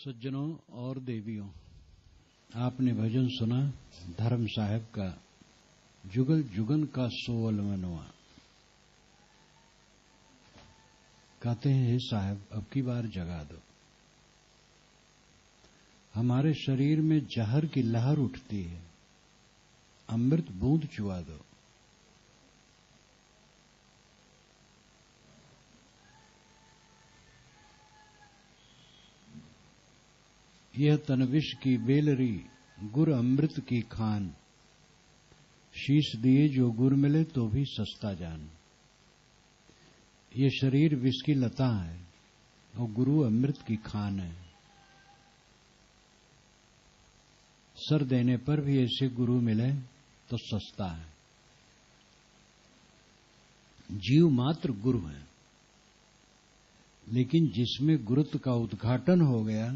सज्जनों और देवियों, आपने भजन सुना धर्म साहब का जुगल जुगन का 16वां। कहते हैं हे साहब अब की बार जगा दो, हमारे शरीर में जहर की लहर उठती है, अमृत बूंद चुआ दो। यह तनविश की बेलरी गुर अमृत की खान, शीश दिए जो गुर मिले तो भी सस्ता जान। ये शरीर विष की लता है और गुरु अमृत की खान है। सर देने पर भी ऐसे गुरु मिले तो सस्ता है। जीव मात्र गुरु है, लेकिन जिसमें गुरुत्व का उद्घाटन हो गया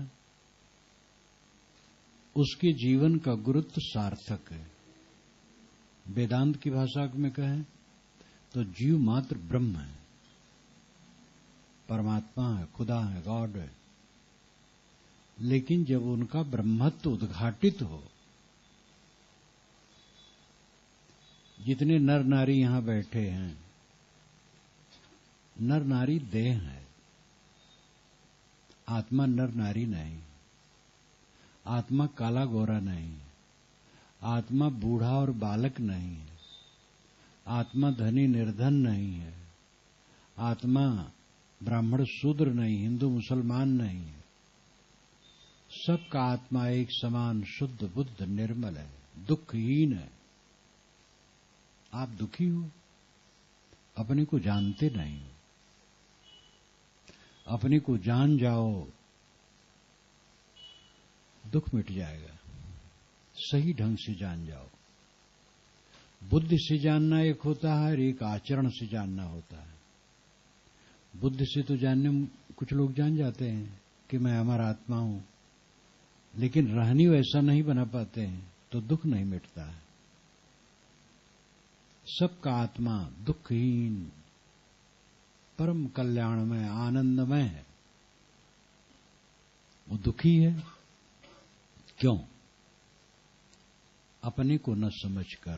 उसके जीवन का गुरुत्व सार्थक है। वेदांत की भाषा में कहें तो जीव मात्र ब्रह्म है, परमात्मा है, खुदा है, गॉड है। लेकिन जब उनका ब्रह्मत्व उद्घाटित हो, जितने नर नारी यहां बैठे हैं, नर नारी देह है, आत्मा नर नारी नहीं। आत्मा काला गोरा नहीं, आत्मा बूढ़ा और बालक नहीं है, आत्मा धनी निर्धन नहीं है, आत्मा ब्राह्मण शूद्र नहीं, हिंदू मुसलमान नहीं है। सबका आत्मा एक समान शुद्ध बुद्ध निर्मल है, दुखहीन है। आप दुखी हो, अपने को जानते नहीं हो। अपने को जान जाओ, दुख मिट जाएगा। सही ढंग से जान जाओ। बुद्धि से जानना एक होता है और एक आचरण से जानना होता है। बुद्धि से तो जानने कुछ लोग जान जाते हैं कि मैं अमर आत्मा हूं, लेकिन रहनी वैसा नहीं बना पाते हैं तो दुख नहीं मिटता है। सबका आत्मा दुखहीन, परम कल्याणमय, आनंदमय है। वो दुखी है क्यों? अपने को न समझकर,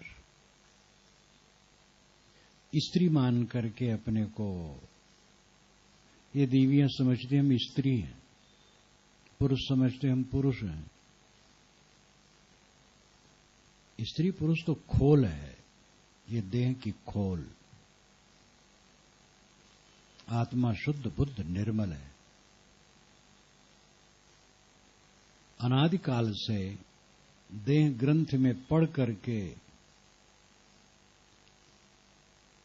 स्त्री मान करके अपने को, ये देवियां समझते हम स्त्री हैं, पुरुष समझते हम पुरुष हैं। स्त्री पुरुष तो खोल है, ये देह की खोल। आत्मा शुद्ध बुद्ध निर्मल है। अनादिकाल से देह ग्रंथ में पढ़ करके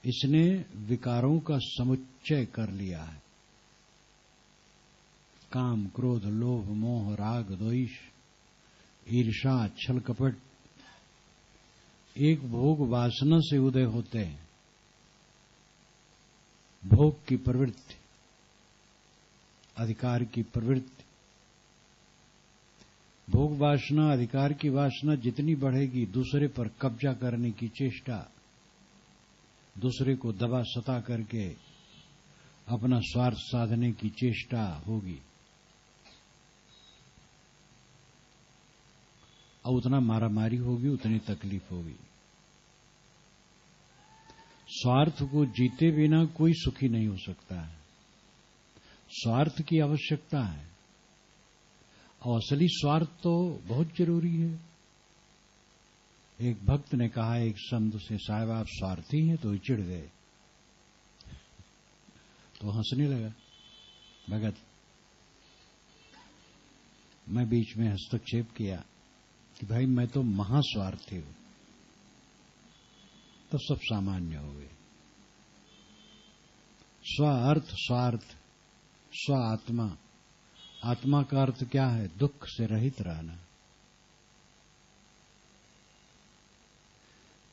इसने विकारों का समुच्चय कर लिया है। काम, क्रोध, लोभ, मोह, राग, द्वेष, ईर्षा, छल कपट एक भोग वासना से उदय होते हैं। भोग की प्रवृत्ति, अधिकार की प्रवृत्ति। भोग वासना, अधिकार की वासना जितनी बढ़ेगी, दूसरे पर कब्जा करने की चेष्टा, दूसरे को दबा सता करके अपना स्वार्थ साधने की चेष्टा होगी। और उतना मारामारी होगी, उतनी तकलीफ होगी। स्वार्थ को जीते बिना कोई सुखी नहीं हो सकता है। स्वार्थ की आवश्यकता है, और असली स्वार्थ तो बहुत जरूरी है। एक भक्त ने कहा एक संत से, साहब आप स्वार्थी हैं, तो चिढ़ गए। तो हंसने लगा भगत। मैं बीच में हस्तक्षेप किया कि भाई मैं तो महास्वार्थी हूं। तो सब सामान्य हो गए। स्व अर्थ स्वार्थ, स्व आत्मा। आत्मा का अर्थ क्या है? दुख से रहित रहना।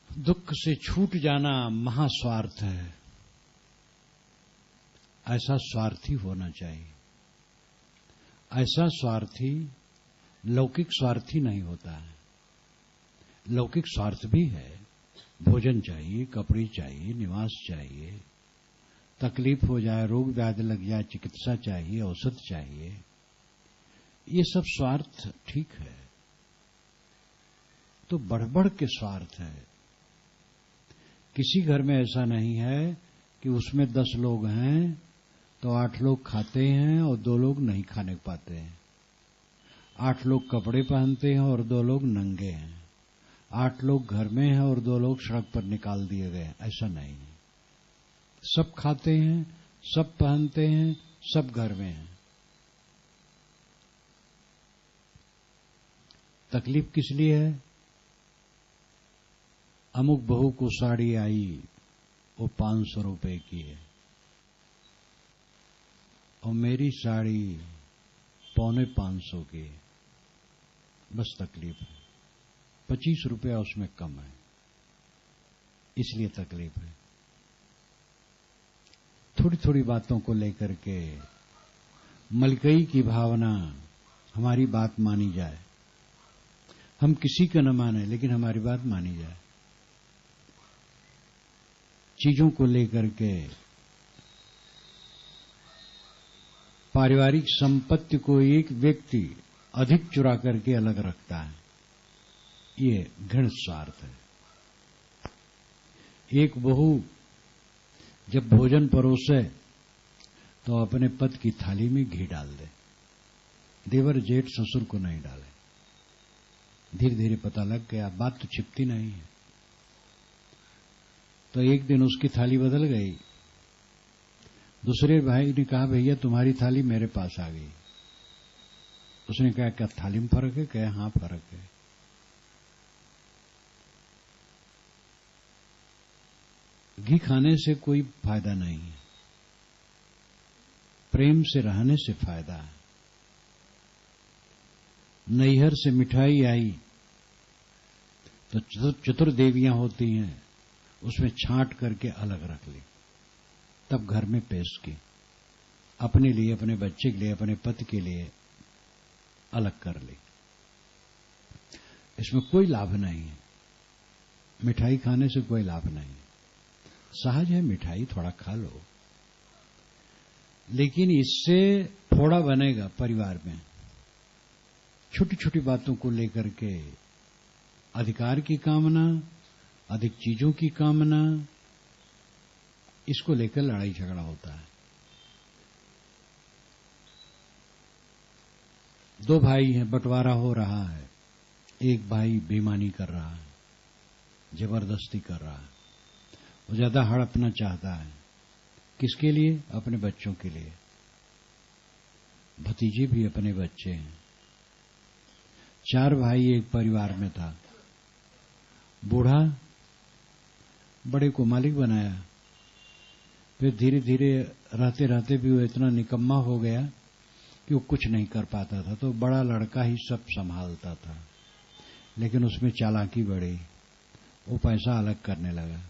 दुख से छूट जाना महास्वार्थ है। ऐसा स्वार्थी होना चाहिए। ऐसा स्वार्थी लौकिक स्वार्थी नहीं होता है। लौकिक स्वार्थ भी है, भोजन चाहिए, कपड़े चाहिए, निवास चाहिए, तकलीफ हो जाए, रोग व्याधि लग जाए, चिकित्सा चाहिए, औषध चाहिए। ये सब स्वार्थ ठीक है, तो बढ़ बढ़ के स्वार्थ है। किसी घर में ऐसा नहीं है कि उसमें 10 लोग हैं तो 8 लोग खाते हैं और 2 लोग नहीं खाने पाते हैं। 8 लोग कपड़े पहनते हैं और 2 लोग नंगे हैं। 8 लोग घर में हैं और 2 लोग सड़क पर निकाल दिए गए। ऐसा नहीं, सब खाते हैं, सब पहनते हैं, सब घर में हैं। तकलीफ किस लिए है? अमुक बहू को साड़ी आई, वो 500 रुपए की है, और मेरी साड़ी 450 की है। बस तकलीफ है, 25 रुपया उसमें कम है, इसलिए तकलीफ है। थोड़ी थोड़ी बातों को लेकर के मलकई की भावना, हमारी बात मानी जाए। हम किसी का न माने, लेकिन हमारी बात मानी जाए। चीजों को लेकर के पारिवारिक संपत्ति को एक व्यक्ति अधिक चुरा करके अलग रखता है, ये घृण स्वार्थ है। एक बहू जब भोजन परोसे तो अपने पति की थाली में घी डाल दे, देवर जेठ ससुर को नहीं डाले। धीरे धीरे पता लग गया, बात तो छिपती नहीं है। तो एक दिन उसकी थाली बदल गई। दूसरे भाई ने कहा, भैया तुम्हारी थाली मेरे पास आ गई। उसने कहा, क्या थाली में फर्क है? कहा, हाँ फर्क है। घी खाने से कोई फायदा नहीं है, प्रेम से रहने से फायदा है। नैहर से मिठाई आई तो चतुर्देवियां होती हैं, उसमें छांट करके अलग रख ली, तब घर में पेश की। अपने लिए, अपने बच्चे के लिए, अपने पति के लिए अलग कर ली। इसमें कोई लाभ नहीं है, मिठाई खाने से कोई लाभ नहीं। सहज है, मिठाई थोड़ा खा लो, लेकिन इससे थोड़ा बनेगा परिवार में। छोटी छोटी बातों को लेकर के अधिकार की कामना, अधिक चीजों की कामना, इसको लेकर लड़ाई झगड़ा होता है। 2 भाई हैं, बंटवारा हो रहा है। एक भाई बेईमानी कर रहा है, जबरदस्ती कर रहा है, वो ज्यादा हड़पना चाहता है। किसके लिए? अपने बच्चों के लिए। भतीजे भी अपने बच्चे हैं। 4 भाई एक परिवार में था। बूढ़ा बड़े को मालिक बनाया, फिर धीरे धीरे रहते रहते भी वो इतना निकम्मा हो गया कि वो कुछ नहीं कर पाता था, तो बड़ा लड़का ही सब संभालता था। लेकिन उसमें चालाकी बढ़ी, वो पैसा अलग करने लगा,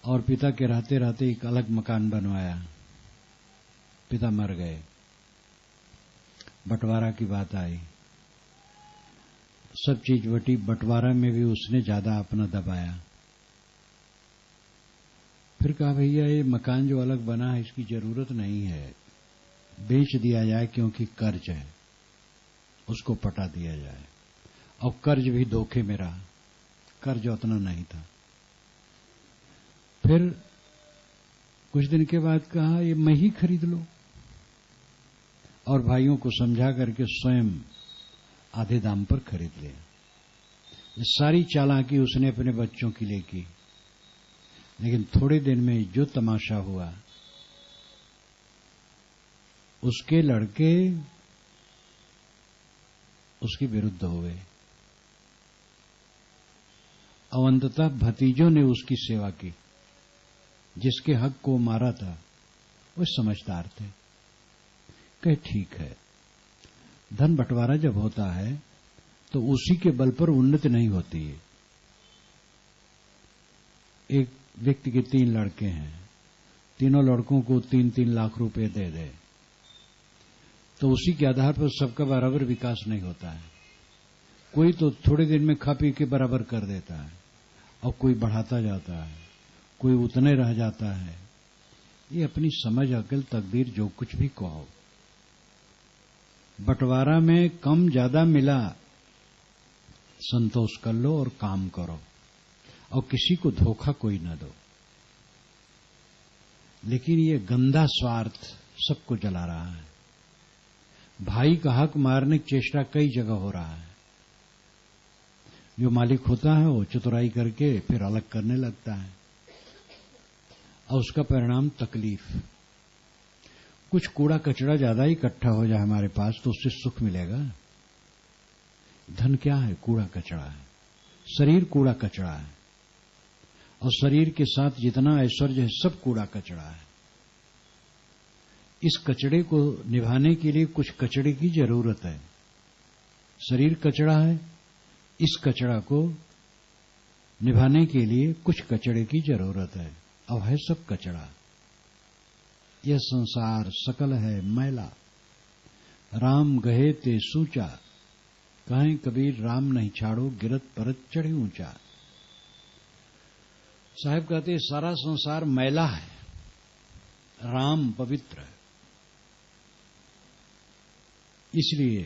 और पिता के रहते रहते एक अलग मकान बनवाया। पिता मर गए, बंटवारा की बात आई, सब चीज बटी। बंटवारा में भी उसने ज्यादा अपना दबाया। फिर कहा, भैया ये मकान जो अलग बना है इसकी जरूरत नहीं है, बेच दिया जाए, क्योंकि कर्ज है, उसको पटा दिया जाए। और कर्ज भी धोखे में रहा, कर्ज उतना नहीं था। फिर कुछ दिन के बाद कहा, ये मैं ही खरीद लो, और भाइयों को समझा करके स्वयं आधे दाम पर खरीद लिया। ये सारी चालाकी उसने अपने बच्चों के लिए की, लेकिन थोड़े दिन में जो तमाशा हुआ, उसके लड़के उसके विरुद्ध हो गए। अवंततः भतीजों ने उसकी सेवा की। जिसके हक को मारा था वो समझदार थे, कहे ठीक है, धन बंटवारा जब होता है तो उसी के बल पर उन्नति नहीं होती है। एक व्यक्ति के 3 लड़के हैं, तीनों लड़कों को 3-3 लाख रुपए दे दे, तो उसी के आधार पर सबका बराबर विकास नहीं होता है। कोई तो थोड़े दिन में खा पी के बराबर कर देता है, और कोई बढ़ाता जाता है, कोई उतने रह जाता है। ये अपनी समझ, अकल, तकदीर जो कुछ भी कहो, बंटवारा में कम ज्यादा मिला, संतोष कर लो और काम करो, और किसी को धोखा कोई न दो। लेकिन ये गंदा स्वार्थ सबको जला रहा है। भाई का हक मारने की चेष्टा कई जगह हो रहा है। जो मालिक होता है वो चतुराई करके फिर अलग करने लगता है, और उसका परिणाम तकलीफ। कुछ कूड़ा कचरा ज्यादा ही इकट्ठा हो जाए हमारे पास तो उससे सुख मिलेगा। धन क्या है? कूड़ा कचरा है। शरीर कूड़ा कचरा है, और शरीर के साथ जितना ऐश्वर्य है सब कूड़ा कचरा है। इस कचड़े को निभाने के लिए कुछ कचड़े की जरूरत है। शरीर कचड़ा है, इस कचड़ा को निभाने के लिए कुछ कचड़े की जरूरत है, अब है सब कचड़ा। यह संसार सकल है मैला, राम गहे ते सूचा, कहें कबीर राम नहीं छाड़ो, गिरत परत चढ़े ऊंचा। साहब कहते सारा संसार मैला है, राम पवित्र है। इसलिए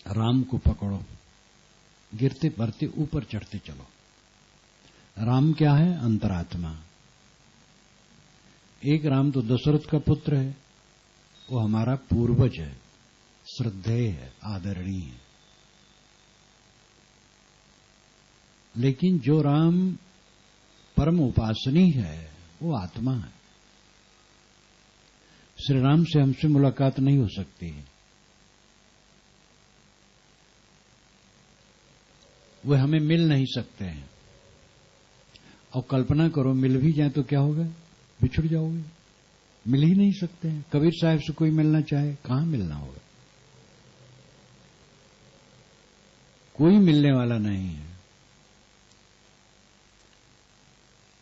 राम को पकड़ो, गिरते पड़ते ऊपर चढ़ते चलो। राम क्या है? अंतरात्मा। एक राम तो दशरथ का पुत्र है, वो हमारा पूर्वज है, श्रद्धेय है, आदरणीय है। लेकिन जो राम परम उपासनी है वो आत्मा है। श्री राम से हमसे मुलाकात नहीं हो सकती है, वे हमें मिल नहीं सकते हैं। और कल्पना करो मिल भी जाए तो क्या होगा? बिछुड़ जाओगे, मिल ही नहीं सकते हैं। कबीर साहब से कोई मिलना चाहे, कहां मिलना होगा? कोई मिलने वाला नहीं है।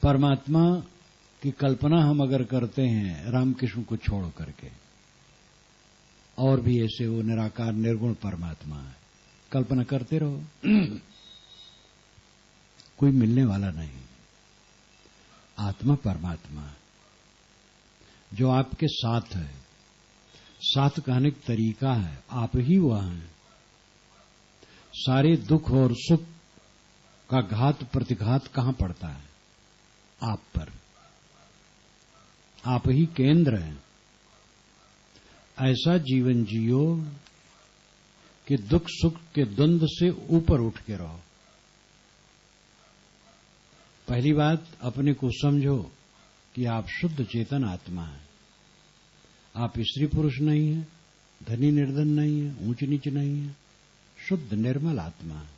परमात्मा की कल्पना हम अगर करते हैं रामकृष्ण को छोड़ करके, और भी ऐसे वो निराकार निर्गुण परमात्मा है, कल्पना करते रहो, कोई मिलने वाला नहीं। आत्मा परमात्मा है जो आपके साथ है। साथ कहने का तरीका है, आप ही वह हैं। सारे दुख और सुख का घात प्रतिघात कहां पड़ता है? आप पर। आप ही केंद्र हैं। ऐसा जीवन जियो कि दुख सुख के द्वंद्व से ऊपर उठ के रहो। पहली बात, अपने को समझो कि आप शुद्ध चेतन आत्मा हैं। आप स्त्री पुरुष नहीं है, धनी निर्धन नहीं है, ऊंच नीच नहीं है, शुद्ध निर्मल आत्मा है।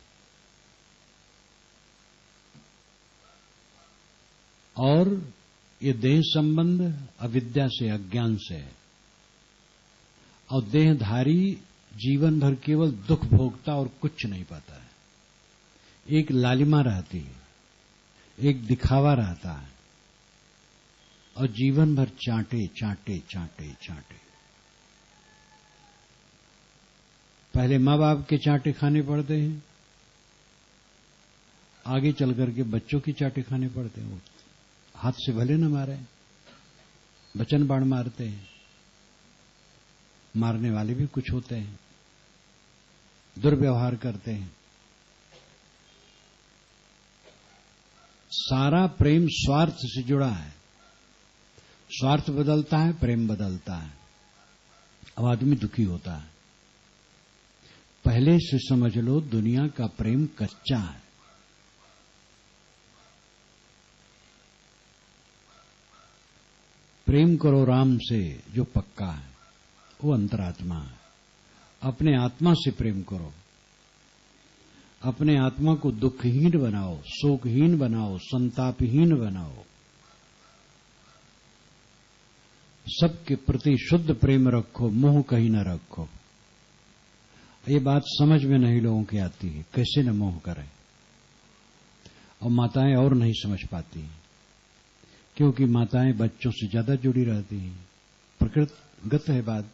और ये देह संबंध अविद्या से, अज्ञान से है। और देहधारी जीवन भर केवल दुख भोगता और कुछ नहीं पाता है। एक लालिमा रहती है, एक दिखावा रहता है, और जीवन भर चांटे चांटे चांटे चांटे। पहले माँ बाप के चांटे खाने पड़ते हैं, आगे चल करके बच्चों की चांटे खाने पड़ते हैं। हाथ से भले न मारे, बचन बाण मारते हैं। मारने वाले भी कुछ होते हैं, दुर्व्यवहार करते हैं। सारा प्रेम स्वार्थ से जुड़ा है। स्वार्थ बदलता है, प्रेम बदलता है, अब आदमी दुखी होता है। पहले से समझ लो, दुनिया का प्रेम कच्चा है। प्रेम करो राम से जो पक्का है, वो अंतरात्मा है। अपने आत्मा से प्रेम करो। अपने आत्मा को दुखहीन बनाओ, शोकहीन बनाओ, संतापहीन बनाओ। सबके प्रति शुद्ध प्रेम रखो, मोह कहीं न रखो। ये बात समझ में नहीं लोगों की आती है, कैसे न मोह करें। और माताएं और नहीं समझ पाती हैं, क्योंकि माताएं बच्चों से ज्यादा जुड़ी रहती हैं। प्रकृतिगत है बात,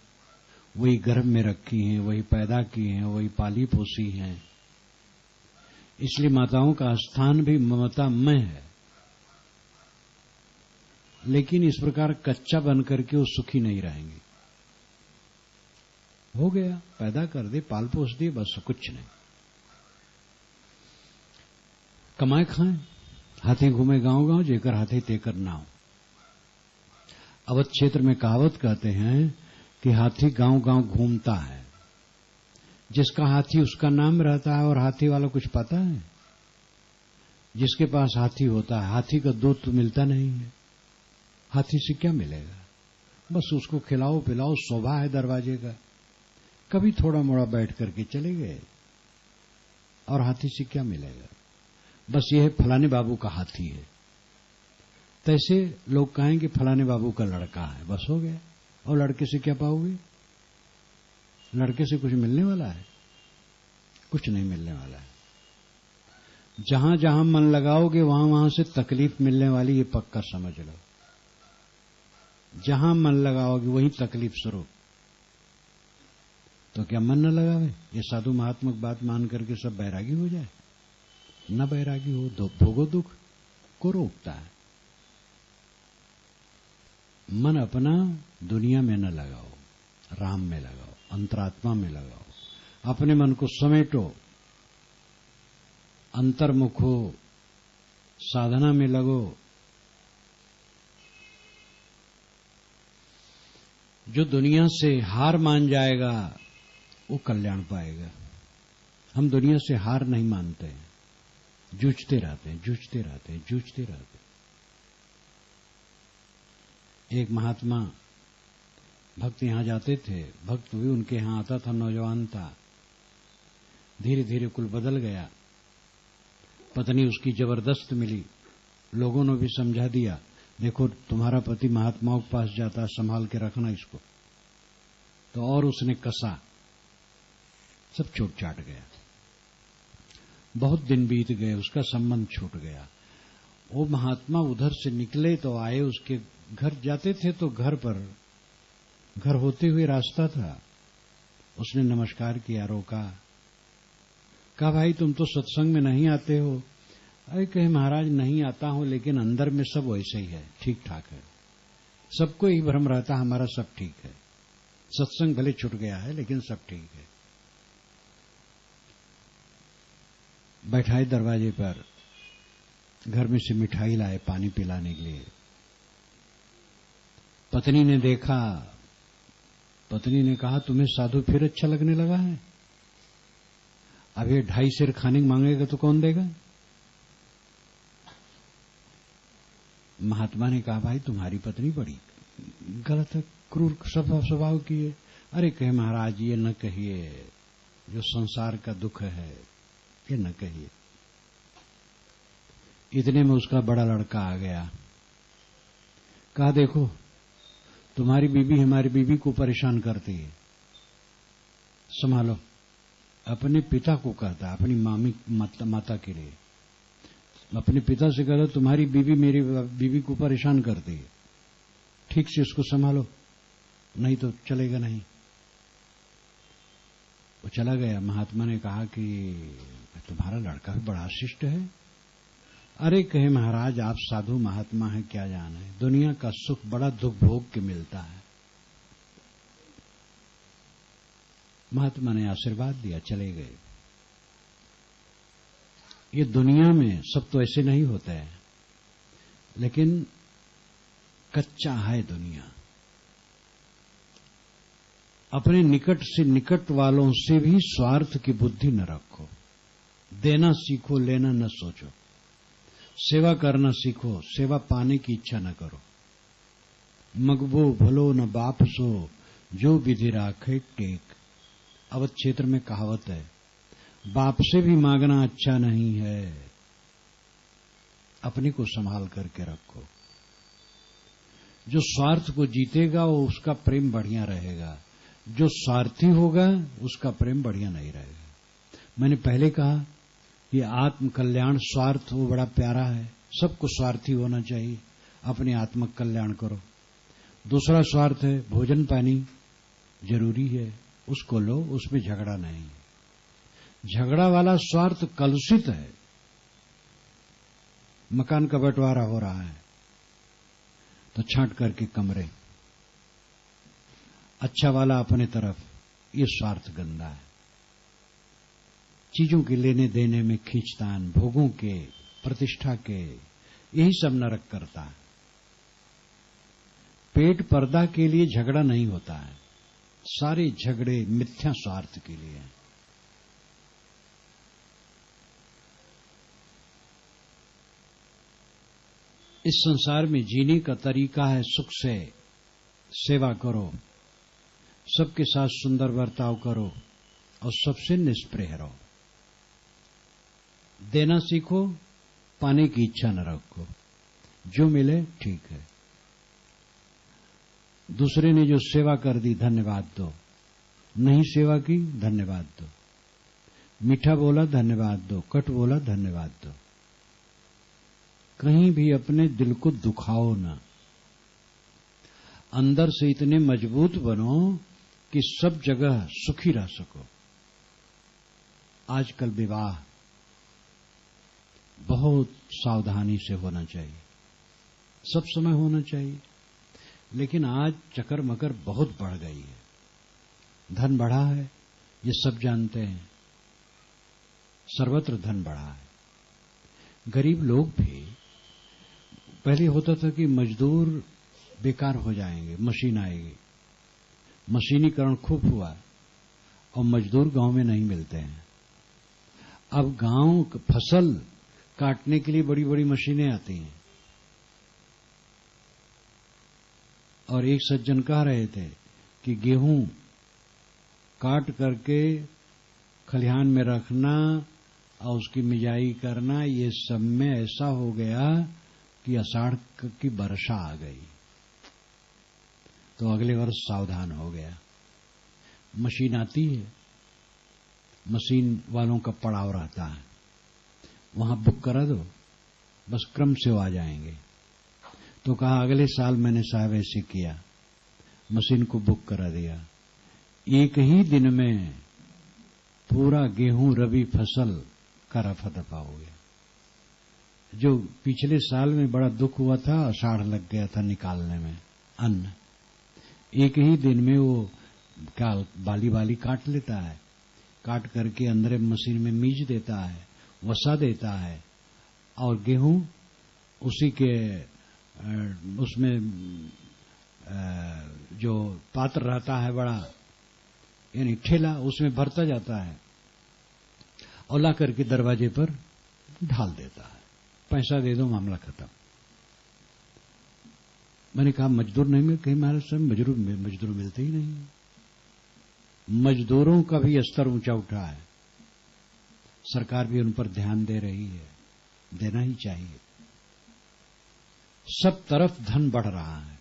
वही गर्भ में रखी हैं, वही पैदा की हैं, वही पाली पोसी हैं। इसलिए माताओं का स्थान भी ममता में है। लेकिन इस प्रकार कच्चा बन करके वो सुखी नहीं रहेंगे। हो गया, पैदा कर दे, पाल पोस दिए, बस कुछ नहीं। कमाए खाएं, हाथी घूमे गांव गांव, जेकर हाथी तेकर नाव। अवध क्षेत्र में कहावत कहते हैं कि हाथी गांव गांव घूमता है। जिसका हाथी उसका नाम रहता है, और हाथी वाला कुछ पता है? जिसके पास हाथी होता है, हाथी का दूध तो मिलता नहीं है, हाथी से क्या मिलेगा? बस उसको खिलाओ पिलाओ, शोभा है दरवाजे का, कभी थोड़ा मोड़ा बैठ करके चले गए, और हाथी से क्या मिलेगा? बस यह फलाने बाबू का हाथी है, तैसे लोग कहेंगे फलाने बाबू का लड़का है, बस हो गया। और लड़के से क्या पाओगे? लड़के से कुछ मिलने वाला है? कुछ नहीं मिलने वाला है। जहां जहां मन लगाओगे वहां वहां से तकलीफ मिलने वाली, ये पक्का समझ लो। जहां मन लगाओगे वहीं तकलीफ शुरू। तो क्या मन न लगावे? ये साधु महात्मा की बात मान करके सब बैरागी हो जाए? न बैरागी हो तो भोगो दुख को रोकता है। मन अपना दुनिया में न लगाओ, राम में लगाओ, अंतरात्मा में लगाओ। अपने मन को समेटो, अंतर्मुख हो, साधना में लगो। जो दुनिया से हार मान जाएगा वो कल्याण पाएगा। हम दुनिया से हार नहीं मानते, जूझते रहते हैं, जूझते रहते हैं, जूझते रहते हैं। एक महात्मा भक्त यहां जाते थे, भक्त भी उनके यहां आता था, नौजवान था। धीरे धीरे कुल बदल गया, पत्नी उसकी जबरदस्त मिली, लोगों ने भी समझा दिया, देखो तुम्हारा पति महात्माओं के पास जाता है, संभाल के रखना इसको। तो और उसने कसा, सब छूट छाट गया। बहुत दिन बीत गए, उसका संबंध छूट गया। वो महात्मा उधर से निकले तो आए, उसके घर जाते थे तो घर होते हुए रास्ता था। उसने नमस्कार किया, रोका, कहा भाई तुम तो सत्संग में नहीं आते हो। अरे कहे महाराज नहीं आता हूं, लेकिन अंदर में सब वैसे ही है, ठीक ठाक है। सबको यही भ्रम रहता, हमारा सब ठीक है, सत्संग भले छूट गया है लेकिन सब ठीक है। बैठाए दरवाजे पर, घर में से मिठाई लाए पानी पिलाने के लिए। पत्नी ने देखा, पत्नी ने कहा तुम्हें साधु फिर अच्छा लगने लगा है? अब ये 2.5 सेर खाने मांगेगा तो कौन देगा? महात्मा ने कहा भाई तुम्हारी पत्नी बड़ी गलत है, क्रूर स्वभाव की है। अरे कहे महाराज ये न कहिए, जो संसार का दुख है ये न कहिए। इतने में उसका बड़ा लड़का आ गया, कहा देखो तुम्हारी बीबी हमारी बीबी को परेशान करती है, संभालो। अपने पिता को कहता, अपनी माता के लिए अपने पिता से कहता तुम्हारी बीबी मेरी बीबी को परेशान करती है, ठीक से उसको संभालो, नहीं तो चलेगा नहीं। वो चला गया। महात्मा ने कहा कि तुम्हारा लड़का भी बड़ा शिष्ट है। अरे कहे महाराज आप साधु महात्मा हैं, क्या जाने, दुनिया का सुख बड़ा दुख भोग के मिलता है। महात्मा ने आशीर्वाद दिया, चले गए। ये दुनिया में सब तो ऐसे नहीं होते हैं, लेकिन कच्चा है दुनिया। अपने निकट से निकट वालों से भी स्वार्थ की बुद्धि न रखो, देना सीखो, लेना न सोचो, सेवा करना सीखो, सेवा पाने की इच्छा न करो। मगबो भलो न बाप सो, जो विधि राखे टेक। अवध क्षेत्र में कहावत है, बाप से भी मांगना अच्छा नहीं है, अपने को संभाल करके रखो। जो स्वार्थ को जीतेगा वो उसका प्रेम बढ़िया रहेगा, जो स्वार्थी होगा उसका प्रेम बढ़िया नहीं रहेगा। मैंने पहले कहा कि आत्म कल्याण स्वार्थ वो बड़ा प्यारा है, सबको स्वार्थी होना चाहिए, अपने आत्मक कल्याण करो। दूसरा स्वार्थ है भोजन पानी, जरूरी है, उसको लो, उसमें झगड़ा नहीं। झगड़ा वाला स्वार्थ कलुषित है। मकान का बंटवारा हो रहा है तो छांट करके कमरे, अच्छा वाला अपने तरफ, ये स्वार्थ गंदा है। चीजों के लेने देने में खींचतान, भोगों के, प्रतिष्ठा के, यही सब नरक करता है। पेट पर्दा के लिए झगड़ा नहीं होता है, सारे झगड़े मिथ्या स्वार्थ के लिए हैं। इस संसार में जीने का तरीका है सुख से सेवा करो, सबके साथ सुंदर बर्ताव करो और सबसे निष्प्रेह रहो। देना सीखो, पाने की इच्छा न रखो, जो मिले ठीक है। दूसरे ने जो सेवा कर दी धन्यवाद दो, नहीं सेवा की धन्यवाद दो, मीठा बोला धन्यवाद दो, कट बोला धन्यवाद दो। कहीं भी अपने दिल को दुखाओ ना, अंदर से इतने मजबूत बनो कि सब जगह सुखी रह सको। आजकल विवाह बहुत सावधानी से होना चाहिए, सब समय होना चाहिए, लेकिन आज चक्कर मकर बहुत बढ़ गई है। धन बढ़ा है, ये सब जानते हैं, सर्वत्र धन बढ़ा है। गरीब लोग भी, पहले होता था कि मजदूर बेकार हो जाएंगे, मशीन आएगी, मशीनीकरण खूब हुआ और मजदूर गांव में नहीं मिलते हैं। अब गांव फसल काटने के लिए बड़ी बड़ी मशीनें आती हैं। और एक सज्जन कह रहे थे कि गेहूं काट करके खलिहान में रखना और उसकी मिजाई करना, ये सब में ऐसा हो गया कि आषाढ़ की वर्षा आ गई, तो अगले वर्ष सावधान हो गया। मशीन आती है, मशीन वालों का पड़ाव रहता है, वहां बुक करा दो, बस क्रम से वो आ जाएंगे। तो कहा अगले साल मैंने साहब ऐसे किया, मशीन को बुक करा दिया, एक ही दिन में पूरा गेहूं रबी फसल का रफा दफा हो गया। जो पिछले साल में बड़ा दुख हुआ था, आषाढ़ लग गया था निकालने में अन्न, एक ही दिन में वो क्या बाली बाली काट लेता है, काट करके अंदर मशीन में मीज देता है, वसा देता है, और गेहूं उसी के उसमें जो पात्र रहता है बड़ा, यानी ठेला, उसमें भरता जाता है और ला करके दरवाजे पर ढाल देता है, पैसा दे दो, मामला खत्म। मैंने कहा मजदूर नहीं मिल, कहीं महाराष्ट्र में मजदूर मिलते ही नहीं। मजदूरों का भी स्तर ऊंचा उठा है, सरकार भी उन पर ध्यान दे रही है, देना ही चाहिए। सब तरफ धन बढ़ रहा है,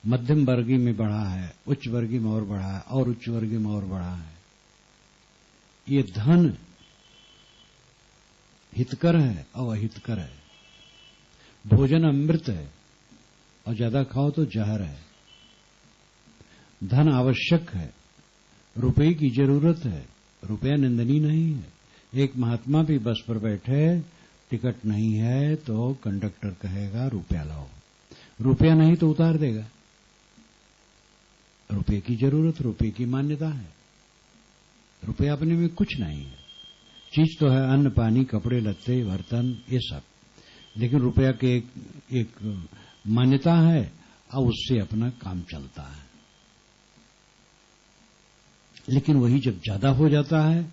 मध्यम वर्गीय में बढ़ा है, उच्च वर्गीय में और बढ़ा है, और उच्च वर्गीय में और बढ़ा है। ये धन हितकर है और अहितकर है। भोजन अमृत है और ज्यादा खाओ तो जहर है। धन आवश्यक है, रुपये की जरूरत है, रुपया निंदनीय नहीं है। एक महात्मा भी बस पर बैठे, टिकट नहीं है तो कंडक्टर कहेगा रुपया लाओ, रुपया नहीं तो उतार देगा। रुपये की जरूरत, रुपये की मान्यता है। रुपया अपने में कुछ नहीं है, चीज तो है अन्न पानी कपड़े लत्ते बर्तन ये सब, लेकिन रुपया के एक मान्यता है और उससे अपना काम चलता है। लेकिन वही जब ज्यादा हो जाता है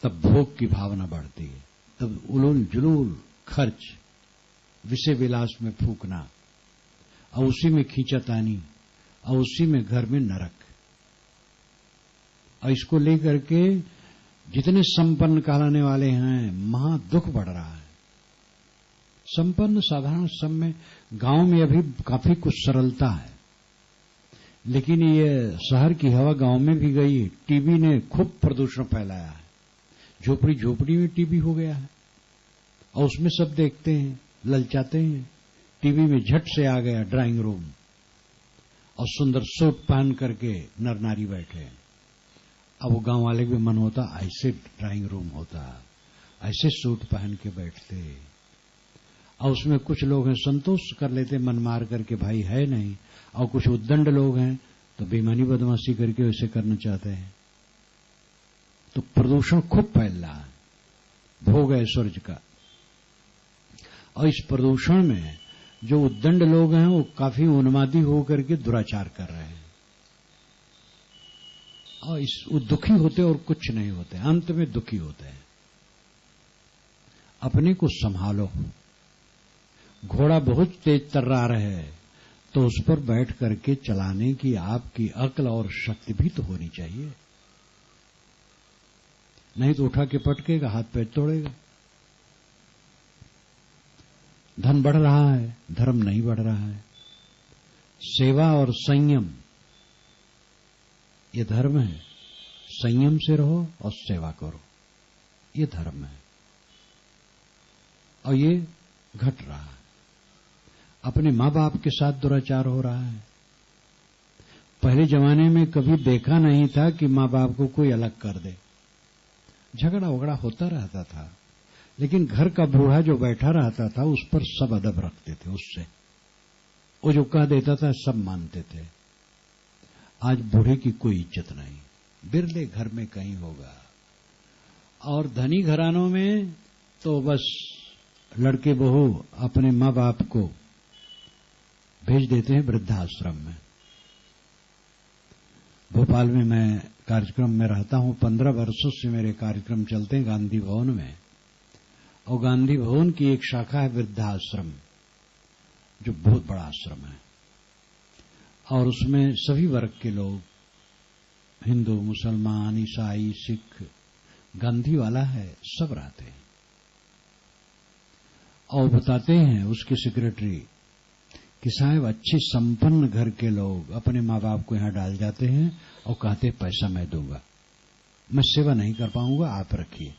तब भोग की भावना बढ़ती है, तब उलूल जुलूल खर्च, विषय विलास में फूकना, और उसी में खींचातानी, और उसी में घर में नरक। और इसको लेकर के जितने संपन्न कहलाने वाले हैं, महा दुख बढ़ रहा है। संपन्न साधारण सब में, गांव में अभी काफी कुछ सरलता है, लेकिन ये शहर की हवा गांव में भी गई। टीबी ने खूब प्रदूषण फैलाया है, झोपड़ी झोपड़ी में टीबी हो गया है, और उसमें सब देखते हैं, ललचाते हैं। टीवी में झट से आ गया ड्राइंग रूम, और सुंदर सूट पहन करके नर नारी बैठे। अब वो गांव वाले भी मन होता ऐसे ड्राइंग रूम होता, ऐसे सूट पहन के बैठते, और उसमें कुछ लोग हैं संतोष कर लेते मन मार करके भाई है नहीं, और कुछ उद्दंड लोग हैं तो बेईमानी बदमाशी करके वैसे करना चाहते हैं। तो प्रदूषण खूब फैल रहा है, भोग है ऐश्वर्य का। और इस प्रदूषण में जो उद्दंड लोग हैं वो काफी उन्मादी होकर के दुराचार कर रहे हैं, और वो दुखी होते और कुछ नहीं होते, अंत में दुखी होते हैं। अपने को संभालो। घोड़ा बहुत तेज तर्रा रहे है तो उस पर बैठ करके चलाने की आपकी अक्ल और शक्ति भी तो होनी चाहिए, नहीं तो उठा के पटकेगा, हाथ पैर तोड़ेगा। धन बढ़ रहा है, धर्म नहीं बढ़ रहा है। सेवा और संयम ये धर्म है। संयम से रहो और सेवा करो, ये धर्म है। और ये घट रहा है। अपने मां बाप के साथ दुराचार हो रहा है। पहले जमाने में कभी देखा नहीं था कि मां बाप को कोई अलग कर दे, झगड़ा वगड़ा होता रहता था, लेकिन घर का बूढ़ा जो बैठा रहता था उस पर सब अदब रखते थे। उससे वो जो कह देता था सब मानते थे। आज बूढ़े की कोई इज्जत नहीं, बिरले घर में कहीं होगा। और धनी घरानों में तो बस लड़के बहू अपने मां बाप को भेज देते हैं वृद्धाश्रम में। भोपाल में मैं कार्यक्रम में रहता हूं, 15 वर्षों से मेरे कार्यक्रम चलते हैं गांधी भवन में। और गांधी भवन की एक शाखा है वृद्धाश्रम, जो बहुत बड़ा आश्रम है, और उसमें सभी वर्ग के लोग, हिंदू, मुसलमान, ईसाई, सिख, गांधी वाला है, सब रहते हैं। और बताते हैं उसके सेक्रेटरी कि साहब अच्छे संपन्न घर के लोग अपने माँ बाप को यहां डाल जाते हैं और कहते पैसा मैं दूंगा, मैं सेवा नहीं कर पाऊंगा, आप रखिए,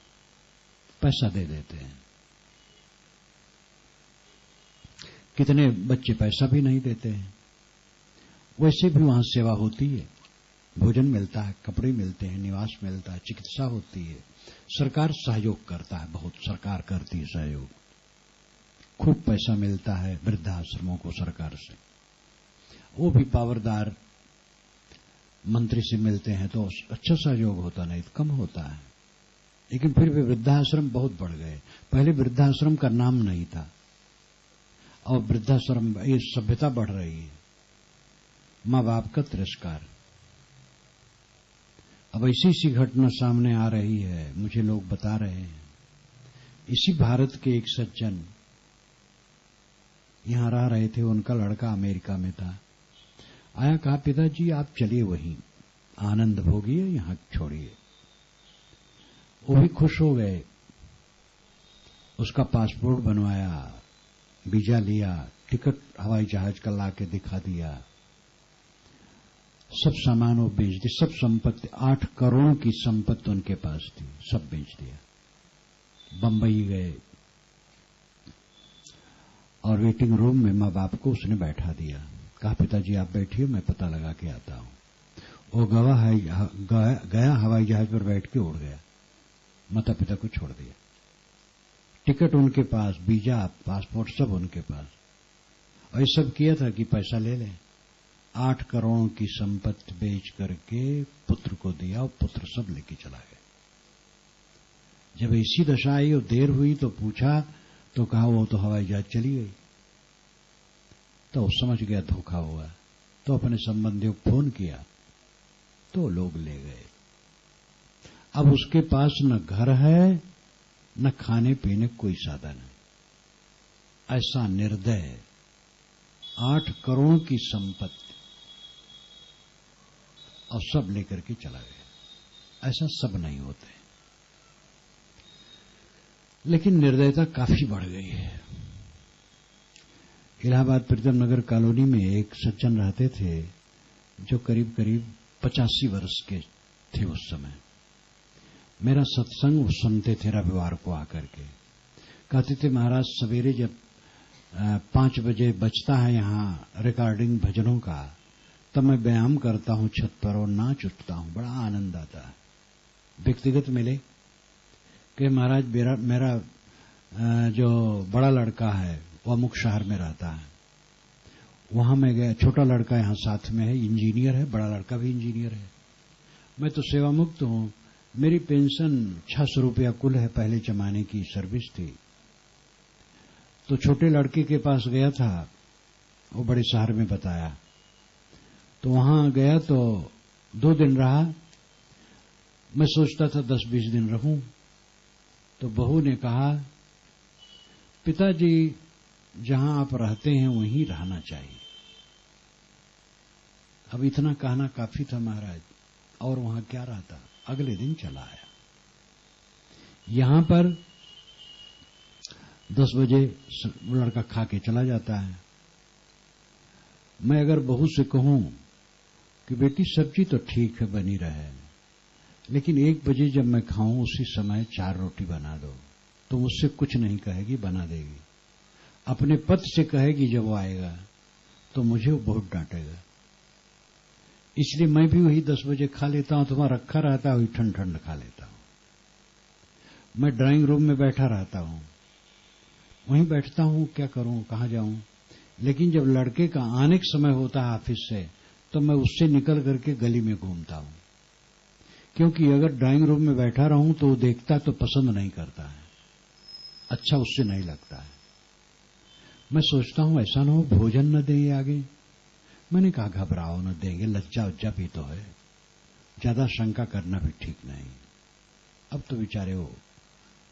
पैसा दे देते हैं। कितने बच्चे पैसा भी नहीं देते हैं, वैसे भी वहां सेवा होती है, भोजन मिलता है, कपड़े मिलते हैं, निवास मिलता है, चिकित्सा होती है, सरकार सहयोग करता है, बहुत सरकार करती है सहयोग, खूब पैसा मिलता है वृद्धाश्रमों को सरकार से। वो भी पावरदार मंत्री से मिलते हैं तो अच्छा सहयोग होता, नहीं तो कम होता है। लेकिन फिर भी वृद्धाश्रम बहुत बढ़ गए। पहले वृद्धाश्रम का नाम नहीं था, और वृद्धाश्रम ये सभ्यता बढ़ रही है, मां बाप का तिरस्कार। अब ऐसी सी घटना सामने आ रही है, मुझे लोग बता रहे हैं। इसी भारत के एक सज्जन यहां रह रहे थे, उनका लड़का अमेरिका में था। आया, कहा पिताजी आप चलिए वहीं आनंद भोगिए, यहां छोड़िए। वो भी खुश हो गए, उसका पासपोर्ट बनवाया, वीजा लिया, टिकट हवाई जहाज का ला के दिखा दिया, सब सामान वो बेच दिए, सब संपत्ति, 8 करोड़ की संपत्ति उनके पास थी, सब बेच दिया। बंबई गए और वेटिंग रूम में मां बाप को उसने बैठा दिया, कहा पिताजी आप बैठिए, मैं पता लगा के आता हूं। वो गया हवाई जहाज पर बैठ के उड़ गया, माता पिता को छोड़ दिया। टिकट उनके पास, वीजा, पासपोर्ट सब उनके पास, और ये सब किया था कि पैसा ले लें। 8 करोड़ की संपत्ति बेच करके पुत्र को दिया, और पुत्र सब लेके चला गया। जब ऐसी दशा आई और देर हुई तो पूछा तो कहा वो तो हवाई जहाज चली गई। तो समझ गया धोखा हुआ, तो अपने संबंधियों को फोन किया तो लोग ले गए। अब उसके पास न घर है न खाने पीने कोई साधन है। ऐसा निर्दय, 8 करोड़ की संपत्ति और सब लेकर के चला गया। ऐसा सब नहीं होते, लेकिन निर्दयता काफी बढ़ गई है। इलाहाबाद प्रीतम नगर कॉलोनी में एक सज्जन रहते थे जो करीब करीब 85 वर्ष के थे उस समय। मेरा सत्संग वो सुनते थे रविवार को आकर के। कहते थे महाराज सवेरे जब 5 बजे बजता है यहाँ रिकॉर्डिंग भजनों का, तब मैं व्यायाम करता हूँ छत पर और नाच उठता हूँ, बड़ा आनंद आता है। व्यक्तिगत मिले कि महाराज मेरा जो बड़ा लड़का है वो अमुक शहर में रहता है, वहां मैं गया। छोटा लड़का यहां साथ में है, इंजीनियर है, बड़ा लड़का भी इंजीनियर है। मैं तो सेवा मुक्त हूं। मेरी पेंशन 600 रुपया कुल है, पहले जमाने की सर्विस थी। तो छोटे लड़के के पास गया था, वो बड़े शहर में बताया। तो वहां गया तो 2 दिन रहा। मैं सोचता था 10-20 दिन रहूं। तो बहू ने कहा, पिताजी जहां आप रहते हैं वहीं रहना चाहिए। अब इतना कहना काफी था महाराज, और वहां क्या रहता। अगले दिन चला आया। यहां पर 10 बजे लड़का खा के चला जाता है। मैं अगर बहू से कहूं कि बेटी सब्जी तो ठीक है बनी रहे, लेकिन 1 बजे जब मैं खाऊं उसी समय 4 रोटी बना दो, तो मुझसे कुछ नहीं कहेगी, बना देगी। अपने पति से कहेगी जब वो आएगा तो मुझे वो बहुत डांटेगा। इसलिए मैं भी वही 10 बजे खा लेता हूं। तुम्हारा रखा रहता है वही ठंड ठंड खा लेता हूं। मैं ड्राइंग रूम में बैठा रहता हूं, वहीं बैठता हूं। क्या करूं, कहां जाऊं। लेकिन जब लड़के का आने का समय होता है ऑफिस से, तो मैं उससे निकल करके गली में घूमता हूं। क्योंकि अगर ड्राइंग रूम में बैठा रहूं तो वो देखता तो पसंद नहीं करता है, अच्छा उससे नहीं लगता है। मैं सोचता हूं ऐसा न हो भोजन न देंगे आगे। मैंने कहा घबराओ न, देंगे, लज्जा उज्जा भी तो है, ज्यादा शंका करना भी ठीक नहीं। अब तो बेचारे वो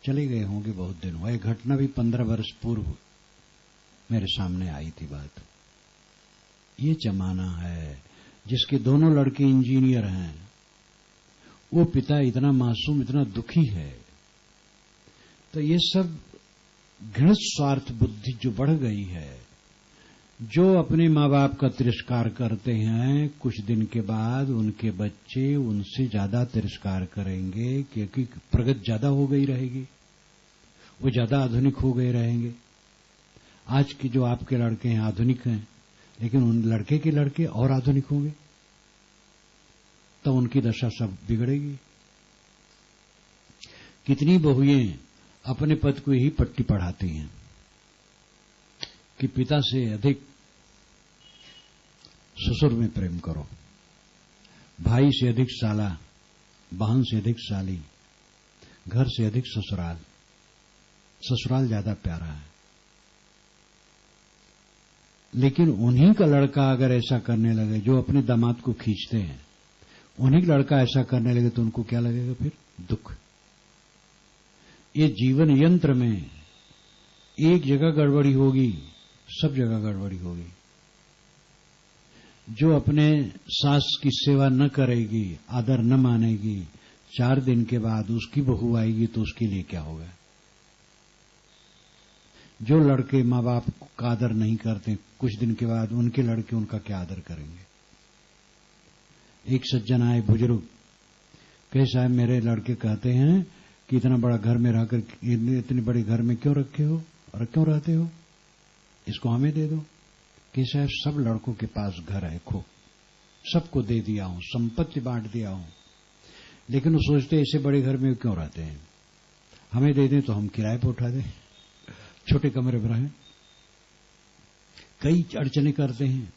चले गए होंगे, बहुत दिन हुआ। एक घटना भी 15 वर्ष पूर्व मेरे सामने आई थी बात। ये जमाना है जिसके दोनों लड़के इंजीनियर हैं, वो पिता इतना मासूम, इतना दुखी है। तो ये सब घृणित स्वार्थ बुद्धि जो बढ़ गई है, जो अपने माँ बाप का तिरस्कार करते हैं, कुछ दिन के बाद उनके बच्चे उनसे ज्यादा तिरस्कार करेंगे, क्योंकि प्रगति ज्यादा हो गई रहेगी, वो ज्यादा आधुनिक हो गए रहेंगे। आज की जो आपके लड़के हैं आधुनिक हैं, लेकिन उन लड़के के लड़के और आधुनिक होंगे, तो उनकी दशा सब बिगड़ेगी। कितनी बहुएं अपने पति को यही पट्टी पढ़ाती हैं कि पिता से अधिक ससुर में प्रेम करो, भाई से अधिक साला, बहन से अधिक साली, घर से अधिक ससुराल, ससुराल ज्यादा प्यारा है। लेकिन उन्हीं का लड़का अगर ऐसा करने लगे, जो अपने दामाद को खींचते हैं, उन्हीं का लड़का ऐसा करने लगे तो उनको क्या लगेगा फिर? दुख। ये जीवन यंत्र में एक जगह गड़बड़ी होगी, सब जगह गड़बड़ी होगी। जो अपने सास की सेवा न करेगी, आदर न मानेगी, 4 दिन के बाद उसकी बहू आएगी तो उसके लिए क्या होगा? जो लड़के माँ बाप का आदर नहीं करते, कुछ दिन के बाद उनके लड़के उनका क्या आदर करेंगे? एक सज्जन आए बुजुर्ग, कहे साहब मेरे लड़के कहते हैं कि इतना बड़ा घर में रहकर इतने बड़े घर में क्यों रखे हो और क्यों रहते हो, इसको हमें दे दो। कि साहब सब लड़कों के पास घर है, खूब सबको दे दिया हूं, संपत्ति बांट दिया हूं, लेकिन वो सोचते ऐसे बड़े घर में क्यों रहते हैं, हमें दे दें तो हम किराए पर उठा दें, छोटे कमरे में रहें। कई अड़चने करते हैं।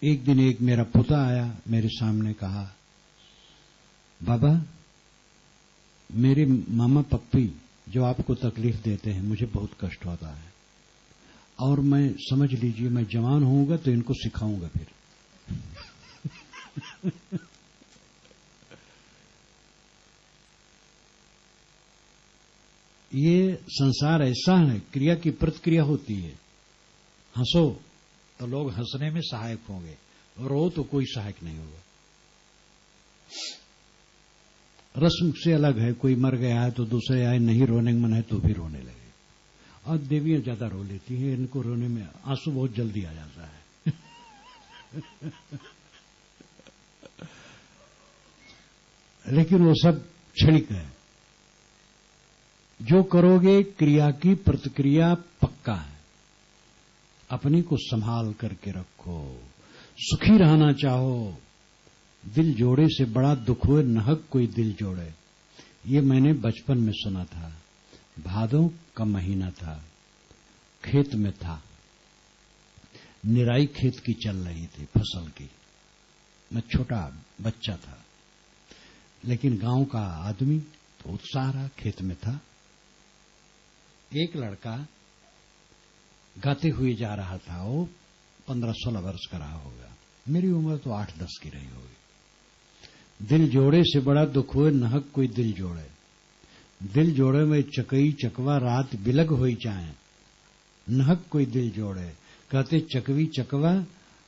एक दिन एक मेरा पुता आया मेरे सामने, कहा बाबा मेरे मामा पप्पी जो आपको तकलीफ देते हैं, मुझे बहुत कष्ट होता है, और मैं समझ लीजिए मैं जवान होऊंगा तो इनको सिखाऊंगा फिर। ये संसार ऐसा है, क्रिया की प्रतिक्रिया होती है। हंसो तो लोग हंसने में सहायक होंगे, रो तो कोई सहायक नहीं होगा। रस्म से अलग है, कोई मर गया है तो दूसरे आए, नहीं रोने का मन है तो भी रोने लगे। और देवियां ज्यादा रो लेती हैं, इनको रोने में आंसू बहुत जल्दी आ जाता है। लेकिन वो सब क्षणिक है। जो करोगे क्रिया की प्रतिक्रिया पक्का है। अपने को संभाल करके रखो, सुखी रहना चाहो। दिल जोड़े से बड़ा दुख हुए नहक कोई दिल जोड़े, ये मैंने बचपन में सुना था। भादों का महीना था, खेत में था, निराई खेत की चल रही थी, फसल की। मैं छोटा बच्चा था, लेकिन गांव का आदमी तो उत्साह रहा, खेत में था। एक लड़का गाते हुए जा रहा था, वो 15-16 वर्ष का रहा होगा, मेरी उम्र तो 8-10 की रही होगी। दिल जोड़े से बड़ा दुख हुए, नहक कोई दिल जोड़े। दिल जोड़े में चकई चकवा रात बिलग होई चाहे, नहक कोई दिल जोड़े। कहते चकवी चकवा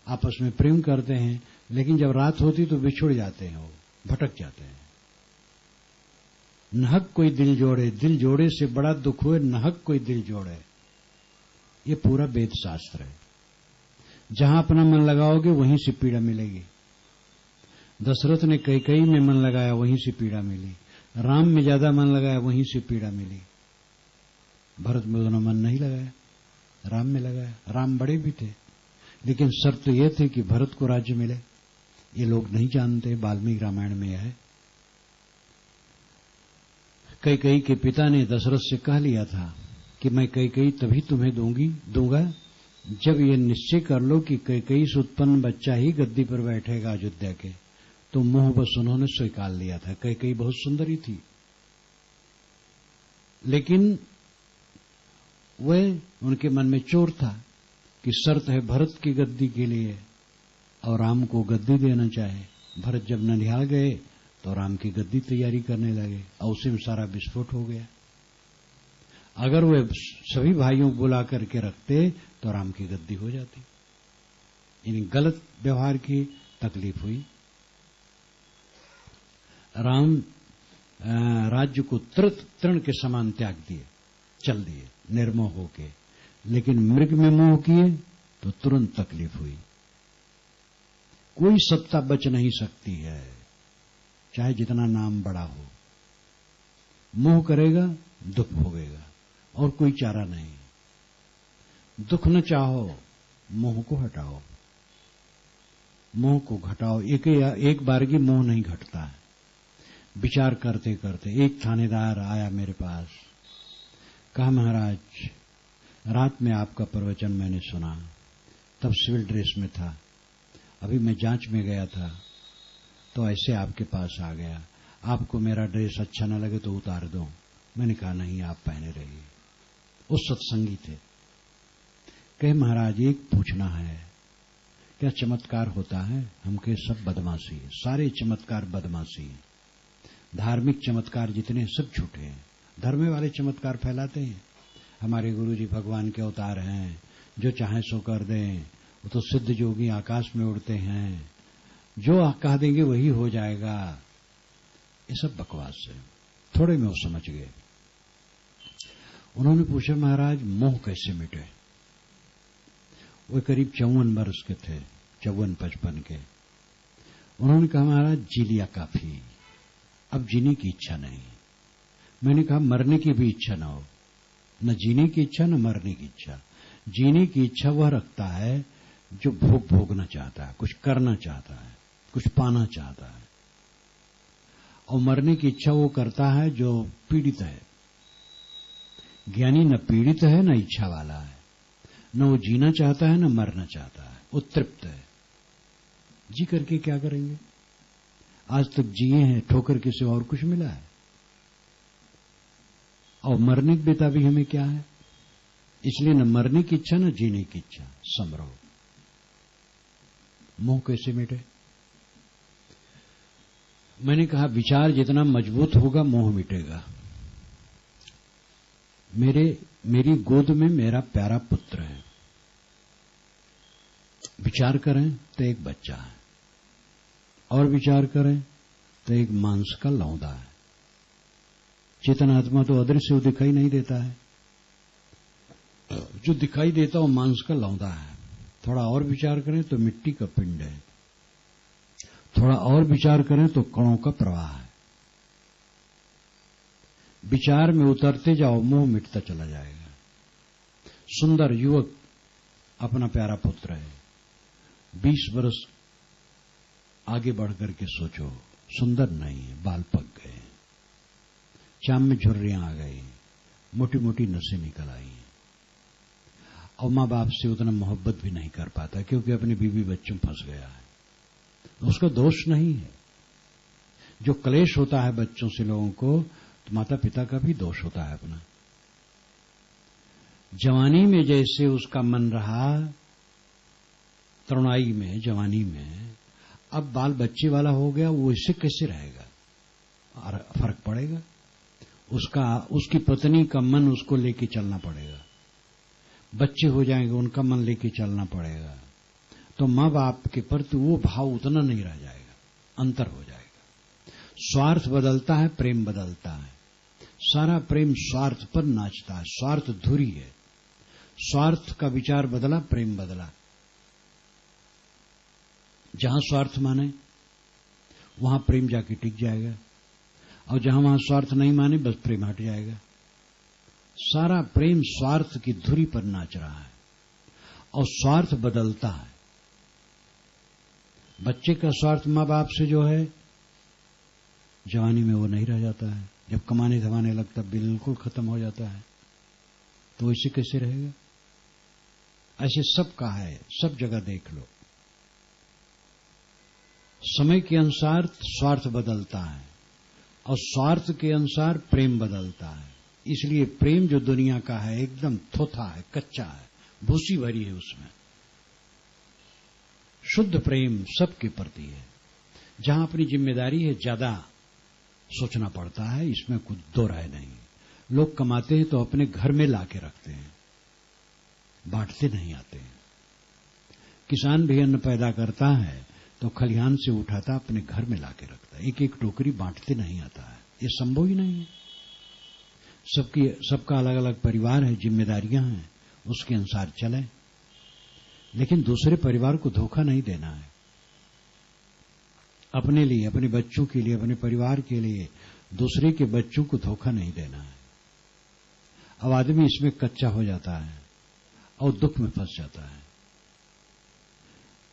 आपस में प्रेम करते हैं, लेकिन जब रात होती तो बिछुड़ जाते हैं, वो भटक जाते हैं। नहक कोई दिल जोड़े, दिल जोड़े से बड़ा दुख हुए, नहक कोई दिल जोड़े। ये पूरा वेद शास्त्र है। जहां अपना मन लगाओगे वहीं से पीड़ा मिलेगी। दशरथ ने कैकेयी में मन लगाया, वहीं से पीड़ा मिली। राम में ज्यादा मन लगाया, वहीं से पीड़ा मिली। भरत में उतना मन नहीं लगाया, राम में लगाया। राम बड़े भी थे, लेकिन शर्त यह थी कि भरत को राज्य मिले। ये लोग नहीं जानते, वाल्मीकि रामायण में है। कैकेयी के पिता ने दशरथ से कह लिया था कि मैं कैकेयी तभी तुम्हें दूंगा जब ये निश्चय कर लो कि कैकेयी से उत्पन्न बच्चा ही गद्दी पर बैठेगा अयोध्या के। तो मोह बस उन्होंने स्वीकार लिया था। कैकेयी बहुत सुंदरी थी, लेकिन वह उनके मन में चोर था कि शर्त है भरत की गद्दी के लिए, और राम को गद्दी देना चाहे। भरत जब ननिहाल गए तो राम की गद्दी तैयारी करने लगे, और उसी में सारा विस्फोट हो गया। अगर वे सभी भाइयों को बुला करके रखते तो राम की गद्दी हो जाती। इन गलत व्यवहार की तकलीफ हुई। राम राज्य को तृण के समान त्याग दिए, चल दिए निर्मोह होके। लेकिन मृग में मोह किए तो तुरंत तकलीफ हुई। कोई सत्ता बच नहीं सकती है, चाहे जितना नाम बड़ा हो। मोह करेगा, दुख भोगेगा, और कोई चारा नहीं। दुख न चाहो, मोह को हटाओ, मोह को घटाओ। एक बार की मोह नहीं घटता है। विचार करते करते एक थानेदार आया मेरे पास, कहा महाराज रात में आपका प्रवचन मैंने सुना, तब सिविल ड्रेस में था। अभी मैं जांच में गया था तो ऐसे आपके पास आ गया। आपको मेरा ड्रेस अच्छा न लगे तो उतार दो। मैंने कहा नहीं, आप पहने रहिए। वो सत्संगी थे। कहे महाराज एक पूछना है, क्या चमत्कार होता है? हम के सब बदमाशी है, सारे चमत्कार बदमाशी है। धार्मिक चमत्कार जितने सब झूठे हैं। धर्म वाले चमत्कार फैलाते हैं। हमारे गुरुजी भगवान के अवतार हैं, जो चाहे सो कर दें। वो तो सिद्ध योगी आकाश में उड़ते हैं, जो कह देंगे वही हो जाएगा। ये सब बकवास है। थोड़े में वो समझ गए। उन्होंने पूछा महाराज मोह कैसे मिटे? वो करीब 54 वर्ष के थे, 54-55 के। उन्होंने कहा महाराज जी लिया काफी, अब जीने की इच्छा नहीं। मैंने कहा मरने की भी इच्छा ना हो, न जीने की इच्छा न मरने की इच्छा। जीने की इच्छा वह रखता है जो भोगना चाहता है, कुछ करना चाहता है, कुछ पाना चाहता है। और मरने की इच्छा वो करता है जो पीड़ित है। ज्ञानी न पीड़ित है न इच्छा वाला है, न वो जीना चाहता है न मरना चाहता है, वो तृप्त है। जी करके क्या करेंगे? आज तक जिए हैं, ठोकर के सिवा और कुछ मिला है? और मरने की बेता भी हमें क्या है? इसलिए न मरने की इच्छा न जीने की इच्छा, समरो। मोह कैसे मिटे? मैंने कहा विचार जितना मजबूत होगा मोह मिटेगा। मेरी गोद में मेरा प्यारा पुत्र है। विचार करें तो एक बच्चा है, और विचार करें तो एक मांस का लौंदा है। चेतन आत्मा तो अदृश्य दिखाई नहीं देता है, जो दिखाई देता वो मांस का लौंदा है। थोड़ा और विचार करें तो मिट्टी का पिंड है, थोड़ा और विचार करें तो कणों का प्रवाह है। विचार में उतरते जाओ, मोह मिटता चला जाएगा। सुंदर युवक अपना प्यारा पुत्र है, 20 वर्ष आगे बढ़ करके सोचो, सुंदर नहीं है, बाल पक गए, चाम में झुर्रियां आ गई, मोटी मोटी नसें निकल आई। और माँ बाप से उतना मोहब्बत भी नहीं कर पाता क्योंकि अपने बीवी बच्चों फंस गया है। उसका दोष नहीं है। जो क्लेश होता है बच्चों से लोगों को, तो माता पिता का भी दोष होता है अपना। जवानी में जैसे उसका मन रहा, तरुणाई में, जवानी में, अब बाल बच्चे वाला हो गया, वो इससे कैसे रहेगा? और फर्क पड़ेगा। उसकी पत्नी का मन उसको लेके चलना पड़ेगा। बच्चे हो जाएंगे, उनका मन लेके चलना पड़ेगा। तो माँ बाप के प्रति वो भाव उतना नहीं रह जाएगा, अंतर हो जाएगा। स्वार्थ बदलता है, प्रेम बदलता है। सारा प्रेम स्वार्थ पर नाचता है। स्वार्थ धुरी है। स्वार्थ का विचार बदला, प्रेम बदला। जहां स्वार्थ माने वहां प्रेम जाके टिक जाएगा, और जहां वहां स्वार्थ नहीं माने बस प्रेम हट जाएगा। सारा प्रेम स्वार्थ की धुरी पर नाच रहा है, और स्वार्थ बदलता है। बच्चे का स्वार्थ माँ बाप से जो है, जवानी में वो नहीं रह जाता है। जब कमाने धमाने लगता बिल्कुल खत्म हो जाता है। तो इसे कैसे रहेगा? ऐसे सब का है, सब जगह देख लो। समय के अनुसार स्वार्थ बदलता है, और स्वार्थ के अनुसार प्रेम बदलता है। इसलिए प्रेम जो दुनिया का है एकदम थोथा है, कच्चा है, भूसी भरी है। उसमें शुद्ध प्रेम सबके प्रति है। जहां अपनी जिम्मेदारी है ज्यादा सोचना पड़ता है, इसमें कुछ दो राय नहीं। लोग कमाते हैं तो अपने घर में लाके रखते हैं, बांटते नहीं आते हैं। किसान भी अन्न पैदा करता है तो खलिहान से उठाता अपने घर में लाके रखता है। एक एक टोकरी बांटते नहीं आता है, ये संभव ही नहीं है। सबका अलग अलग परिवार है, जिम्मेदारियां हैं, उसके अनुसार चले। लेकिन दूसरे परिवार को धोखा नहीं देना है। अपने लिए, अपने बच्चों के लिए, अपने परिवार के लिए दूसरे के बच्चों को धोखा नहीं देना है। अब आदमी इसमें कच्चा हो जाता है और दुख में फंस जाता है।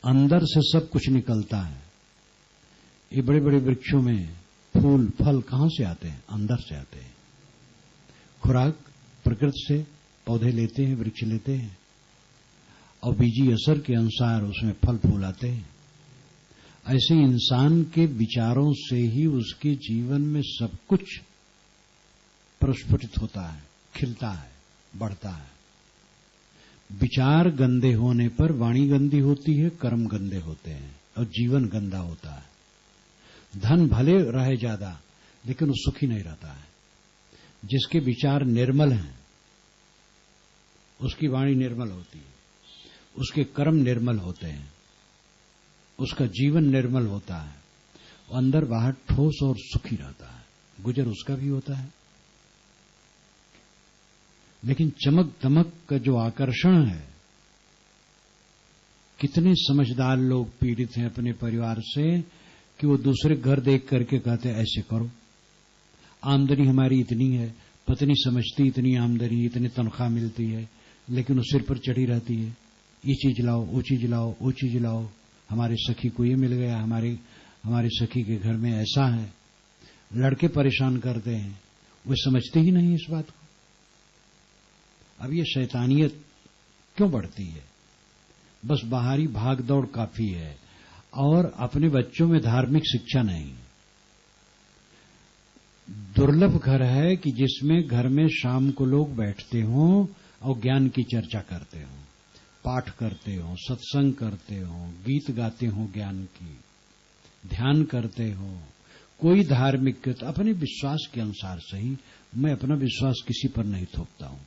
अंदर से सब कुछ निकलता है। ये बड़े बड़े वृक्षों में फूल फल कहां से आते हैं? अंदर से आते हैं। खुराक प्रकृति से पौधे लेते हैं, वृक्ष लेते हैं, और बीजी असर के अनुसार उसमें फल फूल आते हैं। ऐसे इंसान के विचारों से ही उसके जीवन में सब कुछ प्रस्फुटित होता है, खिलता है, बढ़ता है। विचार गंदे होने पर वाणी गंदी होती है, कर्म गंदे होते हैं, और जीवन गंदा होता है। धन भले रहे ज्यादा, लेकिन वो सुखी नहीं रहता है। जिसके विचार निर्मल हैं, उसकी वाणी निर्मल होती है, उसके कर्म निर्मल होते हैं, उसका जीवन निर्मल होता है, वो अंदर बाहर ठोस और सुखी रहता है। गुजर उसका भी होता है। लेकिन चमक दमक का जो आकर्षण है, कितने समझदार लोग पीड़ित हैं अपने परिवार से कि वो दूसरे घर देख करके कहते हैं ऐसे करो, आमदनी हमारी इतनी है, पत्नी समझती इतनी आमदनी, इतनी तनख्वाह मिलती है, लेकिन वो सिर पर चढ़ी रहती है, ये चीज लाओ, वो चीज लाओ, वो चीज लाओ, हमारे सखी को ये मिल गया, हमारे सखी के घर में ऐसा है। लड़के परेशान करते हैं, वे समझते ही नहीं इस बात को। अब ये शैतानियत क्यों बढ़ती है? बस बाहरी भाग दौड़ काफी है, और अपने बच्चों में धार्मिक शिक्षा नहीं। दुर्लभ घर है कि जिसमें घर में शाम को लोग बैठते हों और ज्ञान की चर्चा करते हों, पाठ करते हों, सत्संग करते हों, गीत गाते हों, ज्ञान की ध्यान करते हों, कोई धार्मिक अपने विश्वास के अनुसार सही। मैं अपना विश्वास किसी पर नहीं थोपता हूं,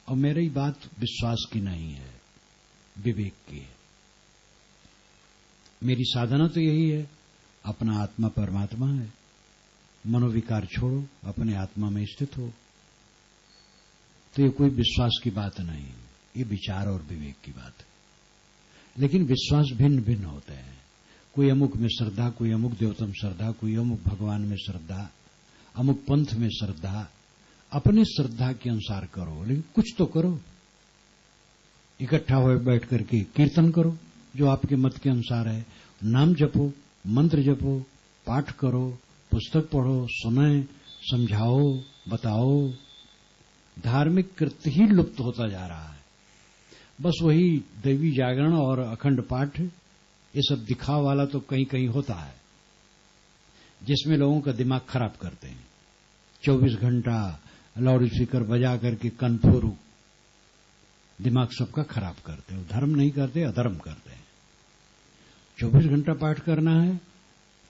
और मेरी बात विश्वास की नहीं है, विवेक की है। मेरी साधना तो यही है, अपना आत्मा परमात्मा है, मनोविकार छोड़ो, अपने आत्मा में स्थित हो। तो ये कोई विश्वास की बात नहीं, ये विचार और विवेक की बात है। लेकिन विश्वास भिन्न भिन्न होते हैं। कोई अमुक में श्रद्धा, कोई अमुक देवतम श्रद्धा, कोई अमुक भगवान में श्रद्धा, अमुक पंथ में श्रद्धा। अपनी श्रद्धा के अनुसार करो, लेकिन कुछ तो करो। इकट्ठा हो बैठ करके कीर्तन करो जो आपके मत के अनुसार है, नाम जपो, मंत्र जपो, पाठ करो, पुस्तक पढ़ो, सुने, समझाओ, बताओ। धार्मिक कृत्य ही लुप्त होता जा रहा है। बस वही देवी जागरण और अखंड पाठ, ये सब दिखावा वाला तो कहीं कहीं होता है, जिसमें लोगों का दिमाग खराब करते हैं। 24 घंटा लाउड स्पीकर बजा करके कनफोरू दिमाग सबका खराब करते हैं। धर्म नहीं करते, अधर्म करते हैं। 24 घंटा पाठ करना है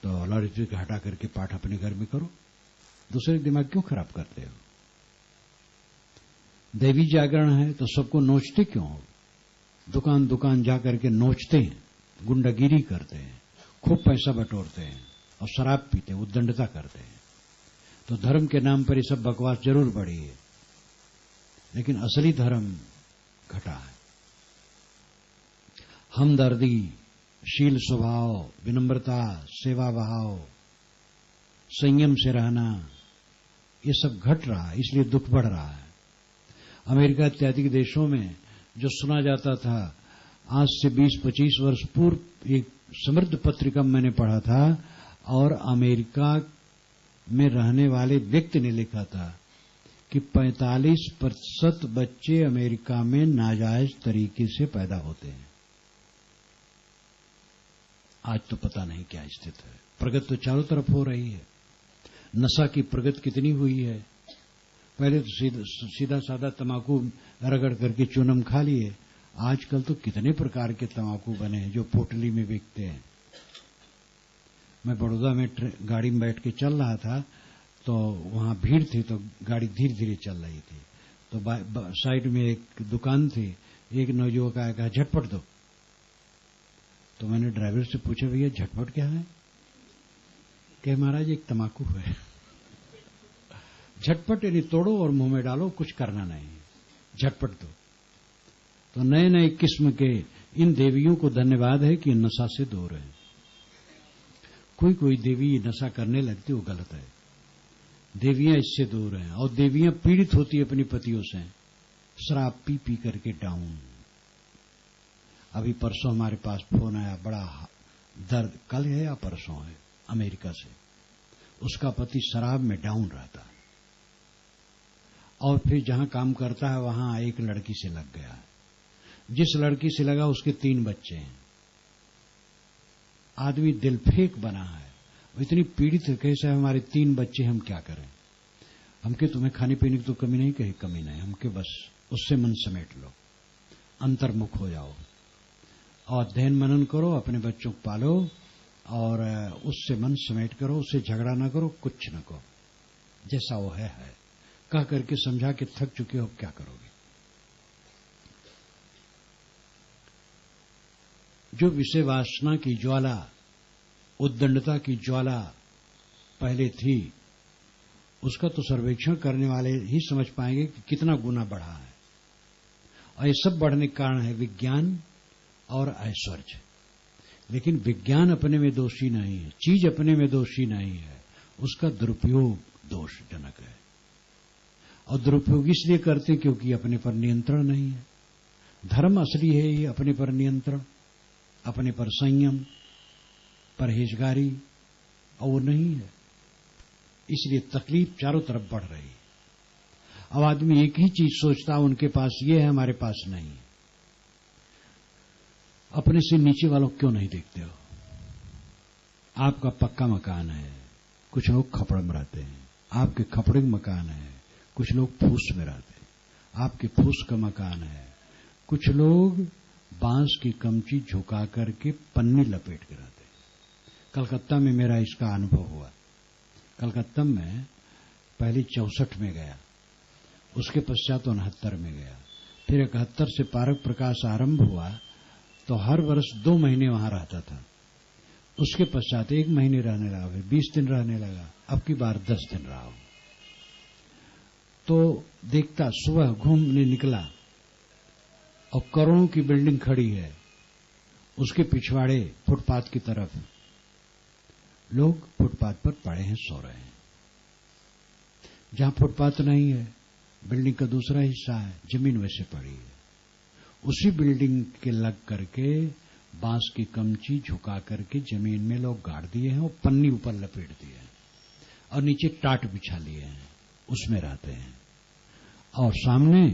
तो लाउड स्पीकर हटा करके पाठ अपने घर में करो, दूसरे दिमाग क्यों खराब करते हो? देवी जागरण है तो सबको नोचते क्यों हो? दुकान दुकान जा करके नोचते हैं, गुंडागिरी करते हैं, खूब पैसा बटोरते हैं और शराब पीते हैं, उद्दंडता करते हैं। तो धर्म के नाम पर ये सब बकवास जरूर बढ़ी है, लेकिन असली धर्म घटा है। हमदर्दी, शील स्वभाव, विनम्रता, सेवा भाव, संयम से रहना, ये सब घट रहा है, इसलिए दुख बढ़ रहा है। अमेरिका इत्यादि देशों में जो सुना जाता था, आज से 20-25 वर्ष पूर्व एक समृद्ध पत्रिका मैंने पढ़ा था, और अमेरिका में रहने वाले व्यक्ति ने लिखा था कि 45% बच्चे अमेरिका में नाजायज तरीके से पैदा होते हैं। आज तो पता नहीं क्या स्थिति है। प्रगति तो चारों तरफ हो रही है। नशा की प्रगति कितनी हुई है। पहले तो सीधा साधा तंबाकू रगड़ करके चूनम खा लिए, आजकल तो कितने प्रकार के तंबाकू बने हैं जो पोटली में बिकते हैं। मैं बड़ौदा में गाड़ी में बैठ के चल रहा था तो वहां भीड़ थी, तो गाड़ी धीरे धीरे चल रही थी, तो साइड में एक दुकान थी, एक नौजुवक आया, कहा झटपट दो। तो मैंने ड्राइवर से पूछा, भैया झटपट क्या है? कहे महाराज एक तंबाकू है। झटपट यानी तोड़ो और मुंह में डालो, कुछ करना नहीं, झटपट दो। तो नए नए किस्म के इन देवियों को धन्यवाद है कि नशा से दूर है। कोई कोई देवी नशा करने लगती, वो गलत है। देवियां इससे दूर हैं, और देवियां पीड़ित होती है अपने पतियों से, शराब पी पी करके डाउन। अभी परसों हमारे पास फोन आया, बड़ा दर्द, कल है या परसों है, अमेरिका से। उसका पति शराब में डाउन रहता है, और फिर जहां काम करता है वहां एक लड़की से लग गया। जिस लड़की से लगा उसके 3 बच्चे हैं। आदमी दिल फेंक बना है, वो इतनी पीड़ित है, कैसे हमारे 3 बच्चे, हम क्या करें? हमके तुम्हें खाने पीने की तो कमी नहीं, कही कमी नहीं, हमके बस उससे मन समेट लो, अंतर्मुख हो जाओ और अध्ययन मनन करो, अपने बच्चों को पालो और उससे मन समेट करो, उससे झगड़ा ना करो, कुछ न करो, जैसा वो है कह करके समझा के थक चुके हो, क्या करोगे? जो विषय वासना की ज्वाला, उद्दंडता की ज्वाला पहले थी, उसका तो सर्वेक्षण करने वाले ही समझ पाएंगे कि कितना गुना बढ़ा है। और ये सब बढ़ने का कारण है विज्ञान और ऐश्वर्य। लेकिन विज्ञान अपने में दोषी नहीं है, चीज अपने में दोषी नहीं है, उसका दुरुपयोग दोषजनक है। और दुरुपयोग इसलिए करते क्योंकि अपने पर नियंत्रण नहीं है। धर्म असली है ये अपने पर नियंत्रण, अपने पर संयम, परहेजगारी, और वो नहीं है, इसलिए तकलीफ चारों तरफ बढ़ रही है। अब आदमी एक ही चीज सोचता, उनके पास ये है, हमारे पास नहीं है। अपने से नीचे वालों क्यों नहीं देखते हो? आपका पक्का मकान है, कुछ लोग खपड़ में रहते हैं। आपके खपड़े में मकान है, कुछ लोग फूस में रहते हैं। आपके फूस का मकान है, कुछ लोग बांस की कमची झुका करके पन्नी लपेट के रहते हैं। कलकत्ता में मेरा इसका अनुभव हुआ। कलकत्ता में पहले 64 में गया, उसके पश्चात 69 में गया, फिर 71 से पारक प्रकाश आरंभ हुआ तो हर वर्ष 2 महीने वहां रहता था। उसके पश्चात 1 महीने रहने लगा, फिर 20 दिन रहने लगा, अब की बार 10 दिन रहा हूं। तो देखता, सुबह घूमने निकला और करोड़ों की बिल्डिंग खड़ी है, उसके पिछवाड़े फुटपाथ की तरफ लोग फुटपाथ पर पड़े हैं, सो रहे हैं। जहां फुटपाथ नहीं है, बिल्डिंग का दूसरा हिस्सा है, जमीन वैसे पड़ी है। उसी बिल्डिंग के लग करके बांस की कमची झुका करके जमीन में लोग गाड़ दिए हैं और पन्नी ऊपर लपेट दिए हैं और नीचे टाट बिछा लिए हैं, उसमें रहते हैं। और सामने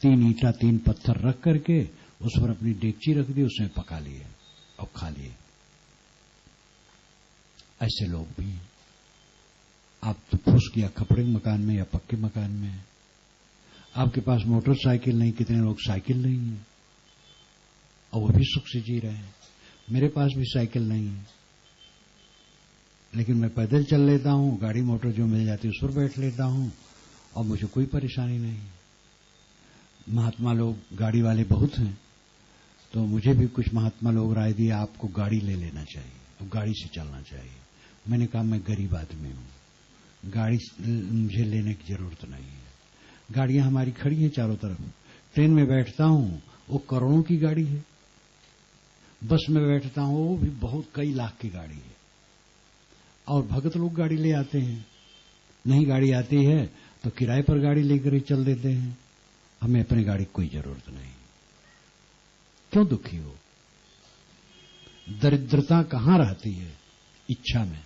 3 ईंटा 3 पत्थर रख करके उस पर अपनी डेगची रख दी, उसमें पका लिए और खा लिए। ऐसे लोग भी हैं। आप तो फूस किया खपड़े मकान में या पक्के मकान में है। आपके पास मोटरसाइकिल नहीं, कितने लोग साइकिल नहीं है और वो भी सुख से जी रहे हैं। मेरे पास भी साइकिल नहीं है, लेकिन मैं पैदल चल लेता हूं, गाड़ी मोटर जो मिल जाती है उस पर बैठ लेता हूं और मुझे कोई परेशानी नहीं। महात्मा लोग गाड़ी वाले बहुत हैं, तो मुझे भी कुछ महात्मा लोग राय दिए आपको गाड़ी ले लेना चाहिए और गाड़ी से चलना चाहिए। मैंने कहा मैं गरीब आदमी हूं, गाड़ी मुझे लेने की जरूरत नहीं है। गाड़ियां हमारी खड़ी हैं चारों तरफ। ट्रेन में बैठता हूं वो करोड़ों की गाड़ी है, बस में बैठता हूं वो भी बहुत कई लाख की गाड़ी है। और भगत लोग गाड़ी ले आते हैं, नहीं गाड़ी आती है तो किराए पर गाड़ी लेकर ही चल देते हैं। हमें अपनी गाड़ी की कोई जरूरत नहीं। क्यों दुखी हो? दरिद्रता कहां रहती है? इच्छा में।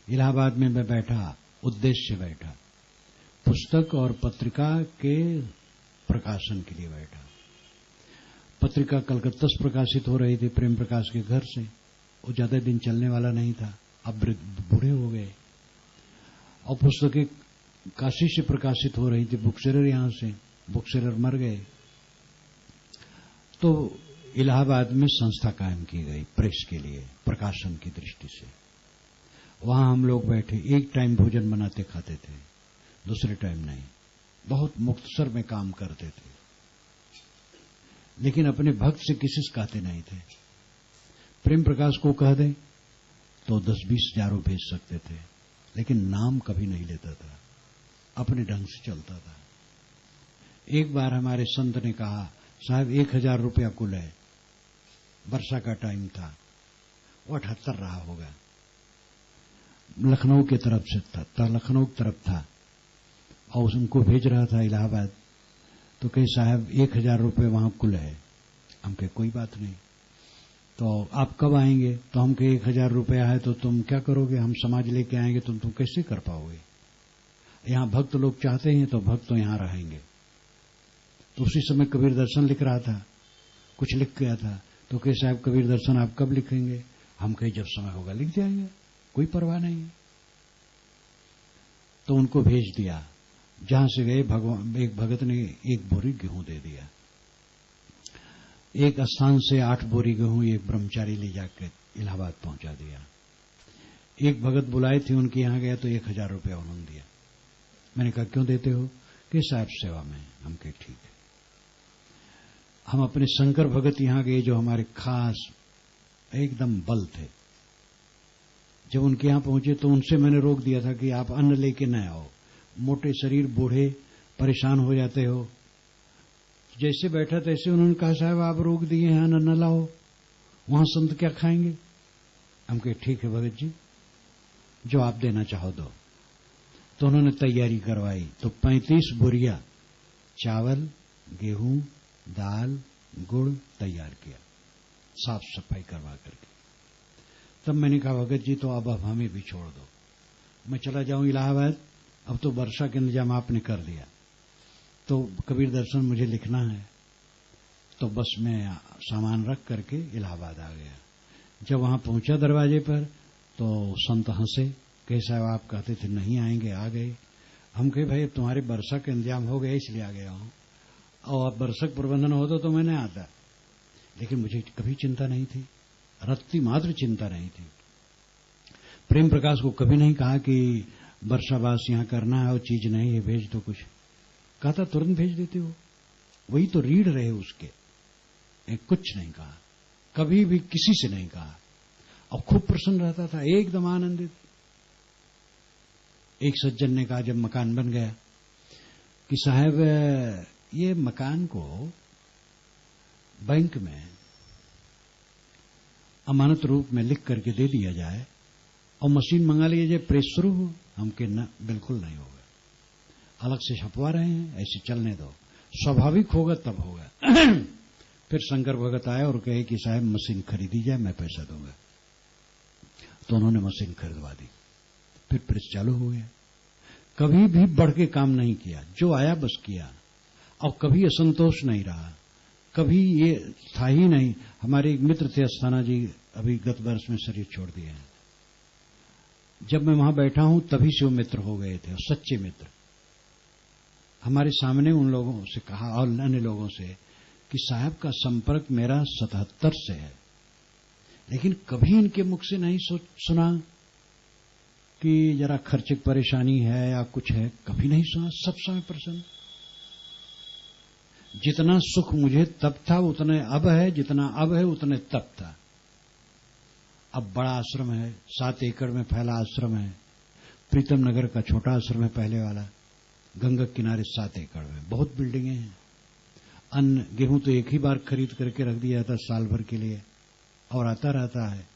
इलाहाबाद में मैं बैठा, उद्देश्य से बैठा, पुस्तक और पत्रिका के प्रकाशन के लिए बैठा। पत्रिका कलकत्ता से प्रकाशित हो रही थी प्रेम प्रकाश के घर से। वो ज्यादा दिन चलने वाला नहीं था, अब बूढ़े हो गए। और पुस्तकें काशी से प्रकाशित हो रही थी, बुकसेलर यहां से, बुकसेलर मर गए। तो इलाहाबाद में संस्था कायम की गई प्रेस के लिए, प्रकाशन की दृष्टि से। वहां हम लोग बैठे, एक टाइम भोजन बनाते खाते थे, दूसरे टाइम नहीं। बहुत मुख्तसर में काम करते थे, लेकिन अपने भक्त से किसी से कहते नहीं थे। प्रेम प्रकाश को कह दें तो 10-20 हजारों भेज सकते थे, लेकिन नाम कभी नहीं लेता था, अपने ढंग से चलता था। एक बार हमारे संत ने कहा, साहब 1000 रुपया कुल है। वर्षा का टाइम था, वो 78 रहा होगा। लखनऊ की तरफ से था, लखनऊ की तरफ था और उनको भेज रहा था इलाहाबाद। तो कहे साहब 1000 रुपये वहां कुल है। हम कहे कोई बात नहीं, तो आप कब आएंगे? तो हम कहे 1000 रुपया है तो तुम क्या करोगे? हम समाज लेके आएंगे, तुम कैसे कर पाओगे? यहां भक्त लोग चाहते हैं तो भक्त तो यहां रहेंगे। तो उसी समय कबीर दर्शन लिख रहा था, कुछ लिख गया था। तो कहे साहब कबीर दर्शन आप कब लिखेंगे? हम कहे जब समय होगा लिख जाएंगे, कोई परवाह नहीं। तो उनको भेज दिया। जहां से गए एक भगत ने 1 बोरी गेहूं दे दिया। एक स्थान से 8 बोरी गेहूं एक ब्रह्मचारी ले जाकर इलाहाबाद पहुंचा दिया। एक भगत बुलाए थे, उनके यहां गया तो 1000 रुपया उन्होंने दिया। मैंने कहा क्यों देते हो? कि साहब सेवा में। हम कहे ठीक है। हम अपने शंकर भगत यहां गए जो हमारे खास एकदम बल थे। जब उनके यहां पहुंचे तो उनसे मैंने रोक दिया था कि आप अन्न लेके न आओ, मोटे शरीर, बूढ़े, परेशान हो जाते हो। जैसे बैठा तैसे उन्होंने कहा साहब आप रोक दिए हैं, अन्न न लाओ, वहां संत क्या खाएंगे? हम कहे ठीक है भगत जी, जो आप देना चाहो दो। तो उन्होंने तैयारी करवाई। तो 35 बोरिया चावल, गेहूं, दाल, गुड़ तैयार किया, साफ सफाई करवा करके। तब मैंने कहा भगत जी तो अब हमें भी छोड़ दो, मैं चला जाऊं इलाहाबाद। अब तो वर्षा का इंतजाम आपने कर दिया, तो कबीर दर्शन मुझे लिखना है। तो बस में सामान रख करके इलाहाबाद आ गया। जब वहां पहुंचा दरवाजे पर तो संत हंसे, कहे साहब आप कहते थे नहीं आएंगे, आ गए। हम कहे भाई तुम्हारे वर्षा का इंतजाम हो गया इसलिए आ गया हूं, और अब वर्षक प्रबंधन होता तो मैं नहीं आता। लेकिन मुझे कभी चिंता नहीं थी, रत्ती मात्र चिंता नहीं थी। प्रेम प्रकाश को कभी नहीं कहा कि वर्षावास यहां करना है और चीज नहीं है, भेज दो कुछ। कहा था तुरंत भेज देते हो, वही तो रीढ़ रहे उसके। कुछ नहीं कहा, कभी भी किसी से नहीं कहा, और खूब प्रसन्न रहता था, एकदम आनंदित। एक सज्जन ने कहा जब मकान बन गया कि साहब ये मकान को बैंक में अमानत रूप में लिख करके दे दिया जाए और मशीन मंगा ली जाए, प्रेस शुरू हो। हम के न, बिल्कुल नहीं होगा, अलग से छपवा रहे हैं, ऐसे चलने दो, स्वाभाविक होगा तब होगा। फिर शंकर भगत आए और कहे कि साहब मशीन खरीदी जाए, मैं पैसा दूंगा। तो उन्होंने मशीन खरीदवा दी, फिर प्रेस चालू हो गया। कभी भी बढ़ के काम नहीं किया, जो आया बस किया। और कभी असंतोष नहीं रहा, कभी ये था ही नहीं। हमारे एक मित्र थे अस्थाना जी, अभी गत वर्ष में शरीर छोड़ दिए हैं। जब मैं वहां बैठा हूं तभी से वो मित्र हो गए थे, और सच्चे मित्र। हमारे सामने उन लोगों से कहा और अन्य लोगों से कि साहब का संपर्क मेरा 77 से है, लेकिन कभी इनके मुख से नहीं सुना कि जरा खर्चे की परेशानी है या कुछ है, कभी नहीं सुना। सब समय प्रसन्न। जितना सुख मुझे तब था उतने अब है, जितना अब है उतने तब था। अब बड़ा आश्रम है, 7 एकड़ में फैला आश्रम है। प्रीतम नगर का छोटा आश्रम है पहले वाला, गंगा किनारे 7 एकड़ में, बहुत बिल्डिंगें हैं। अन्न गेहूं तो एक ही बार खरीद करके रख दिया था साल भर के लिए, और आता रहता है।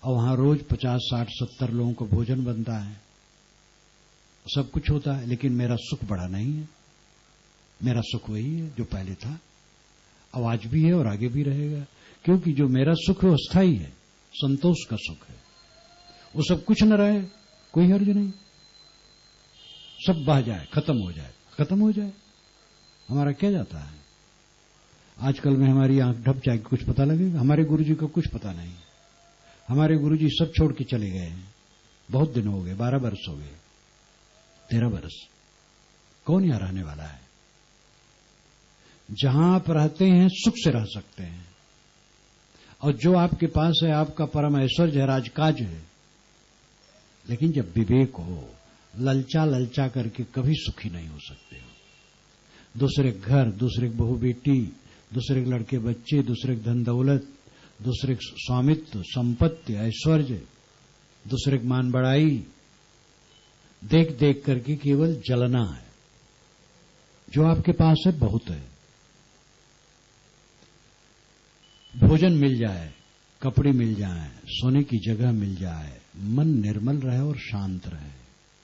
और वहां रोज 50, 60, 70 लोगों को भोजन बनता है, सब कुछ होता है। लेकिन मेरा सुख बड़ा नहीं है। मेरा सुख वही है जो पहले था, अब आज भी है और आगे भी रहेगा। क्योंकि जो मेरा सुख है वो अस्थायी है, संतोष का सुख है। वो सब कुछ न रहे, कोई हर्ज नहीं, सब बह जाए, खत्म हो जाए, खत्म हो जाए, हमारा क्या जाता है। आजकल में हमारी आंख ढप जाएगी, कुछ पता लगेगा? हमारे गुरुजी को कुछ पता नहीं। हमारे गुरुजी सब छोड़ के चले गए हैं, बहुत दिन हो गए, 12 वर्ष हो गए, 13 वर्ष। कौन यहां रहने वाला है? जहां आप रहते हैं सुख से रह सकते हैं, और जो आपके पास है आपका परम ऐश्वर्य है, राजकाज है। लेकिन जब विवेक हो, ललचा ललचा करके कभी सुखी नहीं हो सकते हो। दूसरे घर, दूसरे बहू बेटी, दूसरे लड़के बच्चे, दूसरे धन दौलत, दूसरे स्वामित्व, संपत्ति, ऐश्वर्य, दूसरे मान बढ़ाई, देख देख करके केवल जलना है। जो आपके पास है बहुत है। भोजन मिल जाए, कपड़े मिल जाए, सोने की जगह मिल जाए, मन निर्मल रहे और शांत रहे,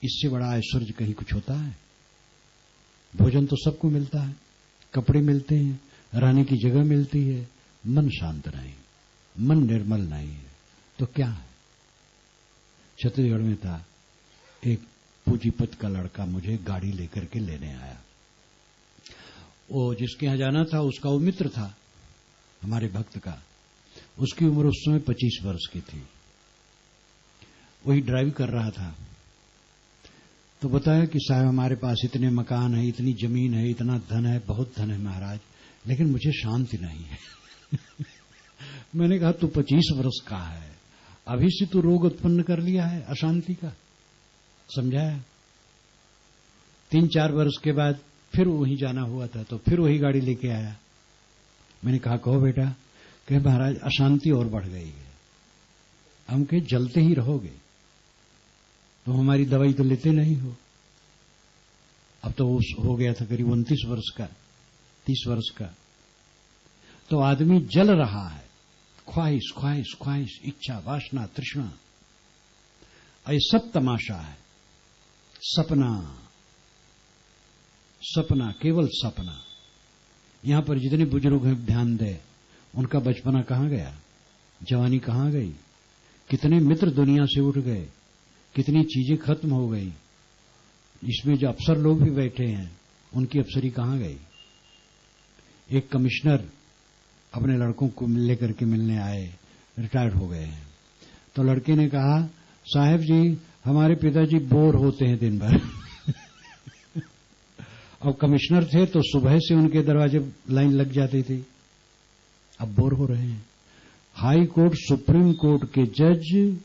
इससे बड़ा ऐश्वर्य कहीं कुछ होता है? भोजन तो सबको मिलता है, कपड़े मिलते हैं, रहने की जगह मिलती है, मन शांत नहीं, मन निर्मल नहीं है तो क्या है? छत्तीसगढ़ में था एक पूंजीपत का लड़का, मुझे गाड़ी लेकर के लेने आया। वो जिसके यहां जाना था उसका वो मित्र था हमारे भक्त का। उसकी उम्र उस समय 25 वर्ष की थी। वही ड्राइव कर रहा था। तो बताया कि साहब हमारे पास इतने मकान है, इतनी जमीन है, इतना धन है, बहुत धन है महाराज, लेकिन मुझे शांति नहीं है। मैंने कहा तू 25 वर्ष का है, अभी से तू रोग उत्पन्न कर लिया है अशांति का। समझाया। 3-4 वर्ष के बाद फिर वहीं जाना हुआ था, तो फिर वही गाड़ी लेके आया। मैंने कहा कहो बेटा। कहे महाराज अशांति और बढ़ गई है। हम कहे जलते ही रहोगे तो हमारी दवाई तो लेते नहीं हो। अब तो हो गया था करीब 29 वर्ष का, 30 वर्ष का। तो आदमी जल रहा है, ख्वाहिश ख्वाहिश ख्वाहिश, इच्छा, वासना, तृष्णा, ये सब तमाशा है। सपना सपना, केवल सपना। यहां पर जितने बुजुर्ग हैं ध्यान दे, उनका बचपना कहां गया, जवानी कहां गई, कितने मित्र दुनिया से उठ गए, कितनी चीजें खत्म हो गई। इसमें जो अफसर लोग भी बैठे हैं उनकी अफसरी कहां गई। एक कमिश्नर अपने लड़कों को लेकर के मिलने आए, रिटायर्ड हो गए हैं। तो लड़के ने कहा साहब जी हमारे पिताजी बोर होते हैं दिन भर। अब कमिश्नर थे तो सुबह से उनके दरवाजे लाइन लग जाती थी, अब बोर हो रहे हैं। हाई कोर्ट, सुप्रीम कोर्ट के जज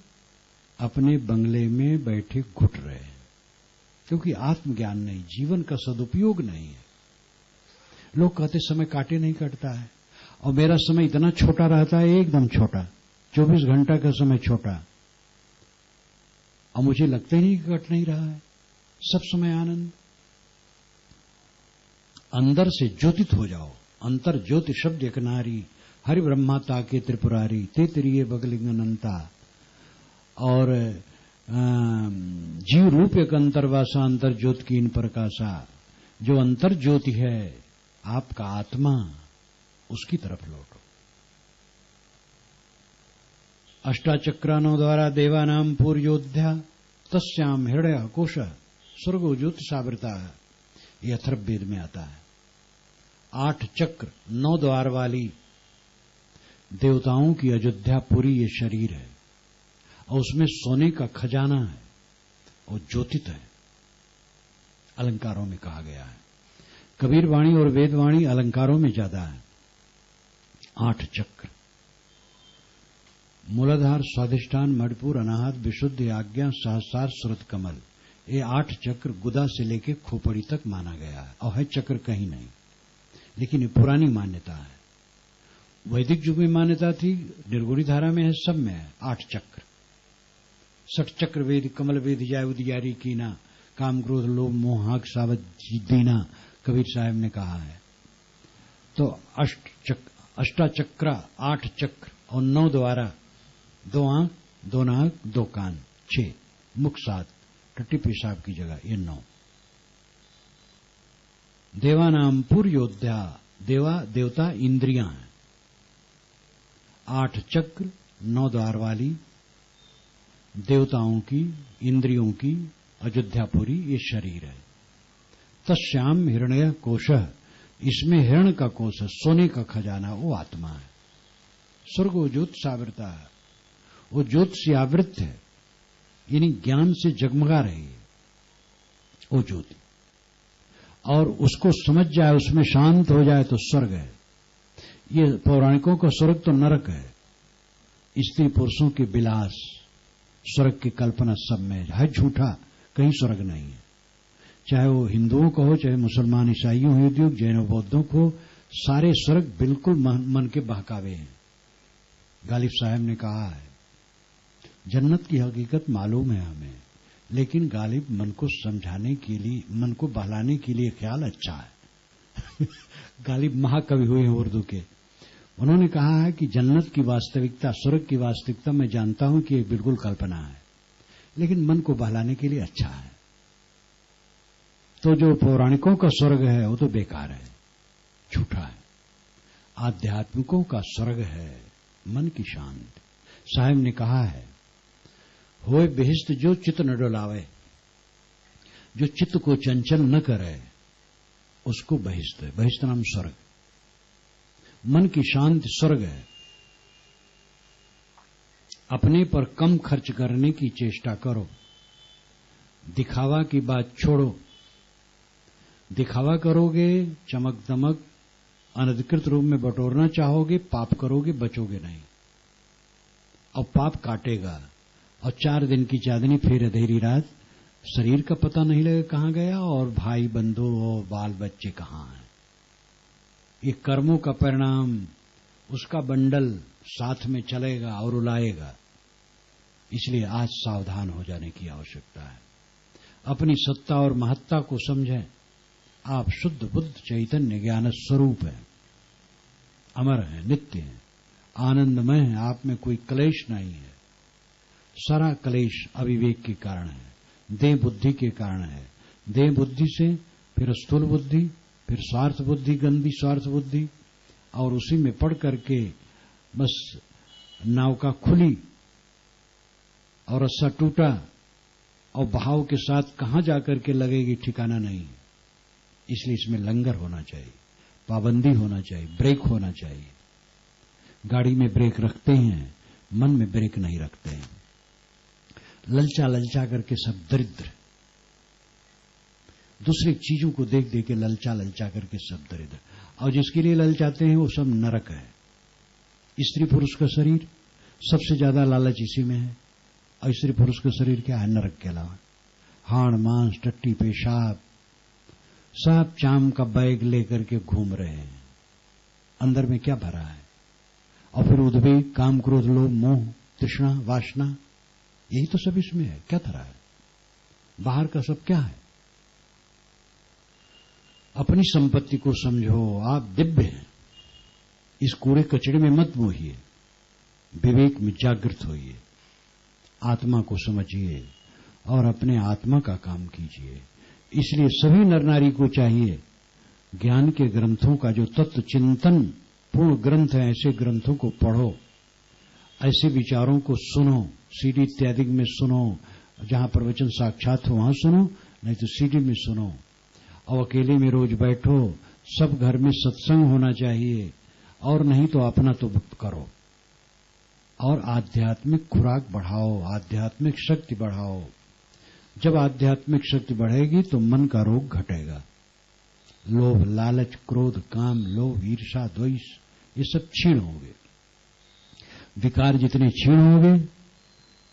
अपने बंगले में बैठे घुट रहे हैं, क्योंकि आत्मज्ञान नहीं, जीवन का सदुपयोग नहीं है। लोग कहते समय काटे नहीं कटता है, और मेरा समय इतना छोटा रहता है, एकदम छोटा, 24 घंटा का समय छोटा, और मुझे लगता ही नहीं कि कट नहीं रहा है, सब समय आनंद। अंदर से ज्योतित हो जाओ। अंतर ज्योति शब्द एक नारी, हरि ब्रह्मा ताके त्रिपुरारी, ते तिरिये बगलिंग अनंता। और जीव रूप एक अंतर्वासा, अंतर ज्योति की इन प्रकाशा। जो अंतर ज्योति है आपका आत्मा, उसकी तरफ लौटो। अष्टाचक्रानों द्वारा देवानाम पूर्योध्या, तस्याम हृदय कोश स्वर्गो ज्योति सावृता। ये अथर्ववेद में आता है। 8 चक्र 9 द्वार वाली देवताओं की अयोध्यापुरी ये शरीर है और उसमें सोने का खजाना है और ज्योतित है, अलंकारों में कहा गया है। कबीर वाणी और वेदवाणी अलंकारों में ज्यादा है। 8 चक्र, मूलाधार, स्वाधिष्ठान, मणिपुर, अनाहत, विशुद्ध, आज्ञा, सहस्रार, श्रुत, कमल, ये 8 चक्र गुदा से लेके खोपड़ी तक माना गया है और है चक्र कहीं नहीं, लेकिन ये पुरानी मान्यता है। वैदिक युग में मान्यता थी, निर्गुणी धारा में है, सब में है 8 चक्र। 60 चक्र वेद, कमल वेद, जय उदियारी कीना, काम क्रोध लोभ मोह आंख सावध दीना, कबीर साहब ने कहा है। तो अष्टाचक्र 8 चक्र और 9 द्वारा, 2 आंख, 2 नाक, 2 कान, 6 मुख, 7 टट्टी पेशाब की जगह, ये 9। देवानाम पुर्योध्या, देवा देवता इंद्रियां हैं। 8 चक्र 9 द्वार वाली देवताओं की, इंद्रियों की अयोध्यापुरी ये शरीर है। तस्याम हिरण्य कोश, इसमें हिरण का कोश है, सोने का खजाना, वो आत्मा है। स्वर्गो ज्योत सावृता है, वो ज्योत से आवृत है, यानी ज्ञान से जगमगा रही है वो ज्योति। और उसको समझ जाए, उसमें शांत हो जाए तो स्वर्ग है। ये पौराणिकों का स्वर्ग तो नरक है। स्त्री पुरुषों के विलास, स्वर्ग की कल्पना सब में है, झूठा, कहीं स्वर्ग नहीं है। चाहे वो हिंदुओं को हो, चाहे मुसलमान ईसाइयों यहूदियों जैनों बौद्धों को, सारे स्वर्ग बिल्कुल मन के बहकावे हैं। गालिब साहब ने कहा है जन्नत की हकीकत मालूम है हमें, लेकिन गालिब मन को समझाने के लिए, मन को बहलाने के लिए ख्याल अच्छा है। गालिब महाकवि हुए हैं उर्दू के। उन्होंने कहा है कि जन्नत की वास्तविकता, स्वर्ग की वास्तविकता मैं जानता हूं कि ये बिल्कुल कल्पना है, लेकिन मन को बहलाने के लिए अच्छा है। तो जो पौराणिकों का स्वर्ग है वो तो बेकार है, झूठा है। आध्यात्मिकों का स्वर्ग है मन की शांति। साहब ने कहा है होए बेहिस्त जो चित्त न डोलावे, जो चित्त को चंचल न करे उसको बहिस्त है। बहिस्त नाम स्वर्ग, मन की शांति स्वर्ग है। अपने पर कम खर्च करने की चेष्टा करो, दिखावा की बात छोड़ो। दिखावा करोगे, चमक दमक अनधिकृत रूप में बटोरना चाहोगे, पाप करोगे, बचोगे नहीं। और पाप काटेगा, और 4 दिन की चांदनी फिर अंधेरी रात, शरीर का पता नहीं लगेगा कहां गया, और भाई बंधु और बाल बच्चे कहां हैं। ये कर्मों का परिणाम, उसका बंडल साथ में चलेगा और उलाएगा। इसलिए आज सावधान हो जाने की आवश्यकता है। अपनी सत्ता और महत्ता को समझें। आप शुद्ध बुद्ध चैतन्य ज्ञान स्वरूप हैं, अमर हैं, नित्य हैं, आनंदमय हैं। आप में कोई क्लेश नहीं है। सारा क्लेश अविवेक के कारण है, देह बुद्धि के कारण है। देह बुद्धि से फिर स्थूल बुद्धि, फिर स्वार्थ बुद्धि, गंदी स्वार्थ बुद्धि, और उसी में पड़ करके बस नौका खुली और रस्सा टूटा, और बहाव के साथ कहां जाकर के लगेगी ठिकाना नहीं। इसलिए इसमें लंगर होना चाहिए, पाबंदी होना चाहिए, ब्रेक होना चाहिए। गाड़ी में ब्रेक रखते हैं, मन में ब्रेक नहीं रखते हैं। ललचा ललचा करके सब दरिद्र, दूसरी चीजों को देख देख के ललचा ललचा करके सब दरिद्र। और जिसके लिए ललचाते हैं वो सब नरक है। स्त्री पुरुष का शरीर सबसे ज्यादा लालच इसी में है। और स्त्री पुरुष का शरीर क्या है नरक के अलावा? हाड़ मांस, टट्टी पेशाब, सब चाम का बैग लेकर के घूम रहे हैं। अंदर में क्या भरा है? और फिर उद्वेग, काम क्रोध लोभ मोह तृष्णा वासना, यही तो सब इसमें है। क्या धरा है? बाहर का सब क्या है? अपनी संपत्ति को समझो, आप दिव्य हैं। इस कूड़े कचड़े में मत मोहिए, विवेक में जागृत होइए, आत्मा को समझिए और अपने आत्मा का काम कीजिए। इसलिए सभी नर नारी को चाहिए ज्ञान के ग्रंथों का जो तत्व चिंतन पूर्ण ग्रंथ है, ऐसे ग्रंथों को पढ़ो, ऐसे विचारों को सुनो, सीडी इत्यादि में सुनो। जहां प्रवचन साक्षात हो वहां सुनो, नहीं तो सीडी में सुनो। और अकेले में रोज बैठो, सब घर में सत्संग होना चाहिए, और नहीं तो अपना तो करो, और आध्यात्मिक खुराक बढ़ाओ, आध्यात्मिक शक्ति बढ़ाओ। जब आध्यात्मिक शक्ति बढ़ेगी तो मन का रोग घटेगा। लोभ, लालच, क्रोध, काम, लोभ, ईर्षा, द्वेष, ये सब क्षीण होंगे। विकार जितने क्षीण होंगे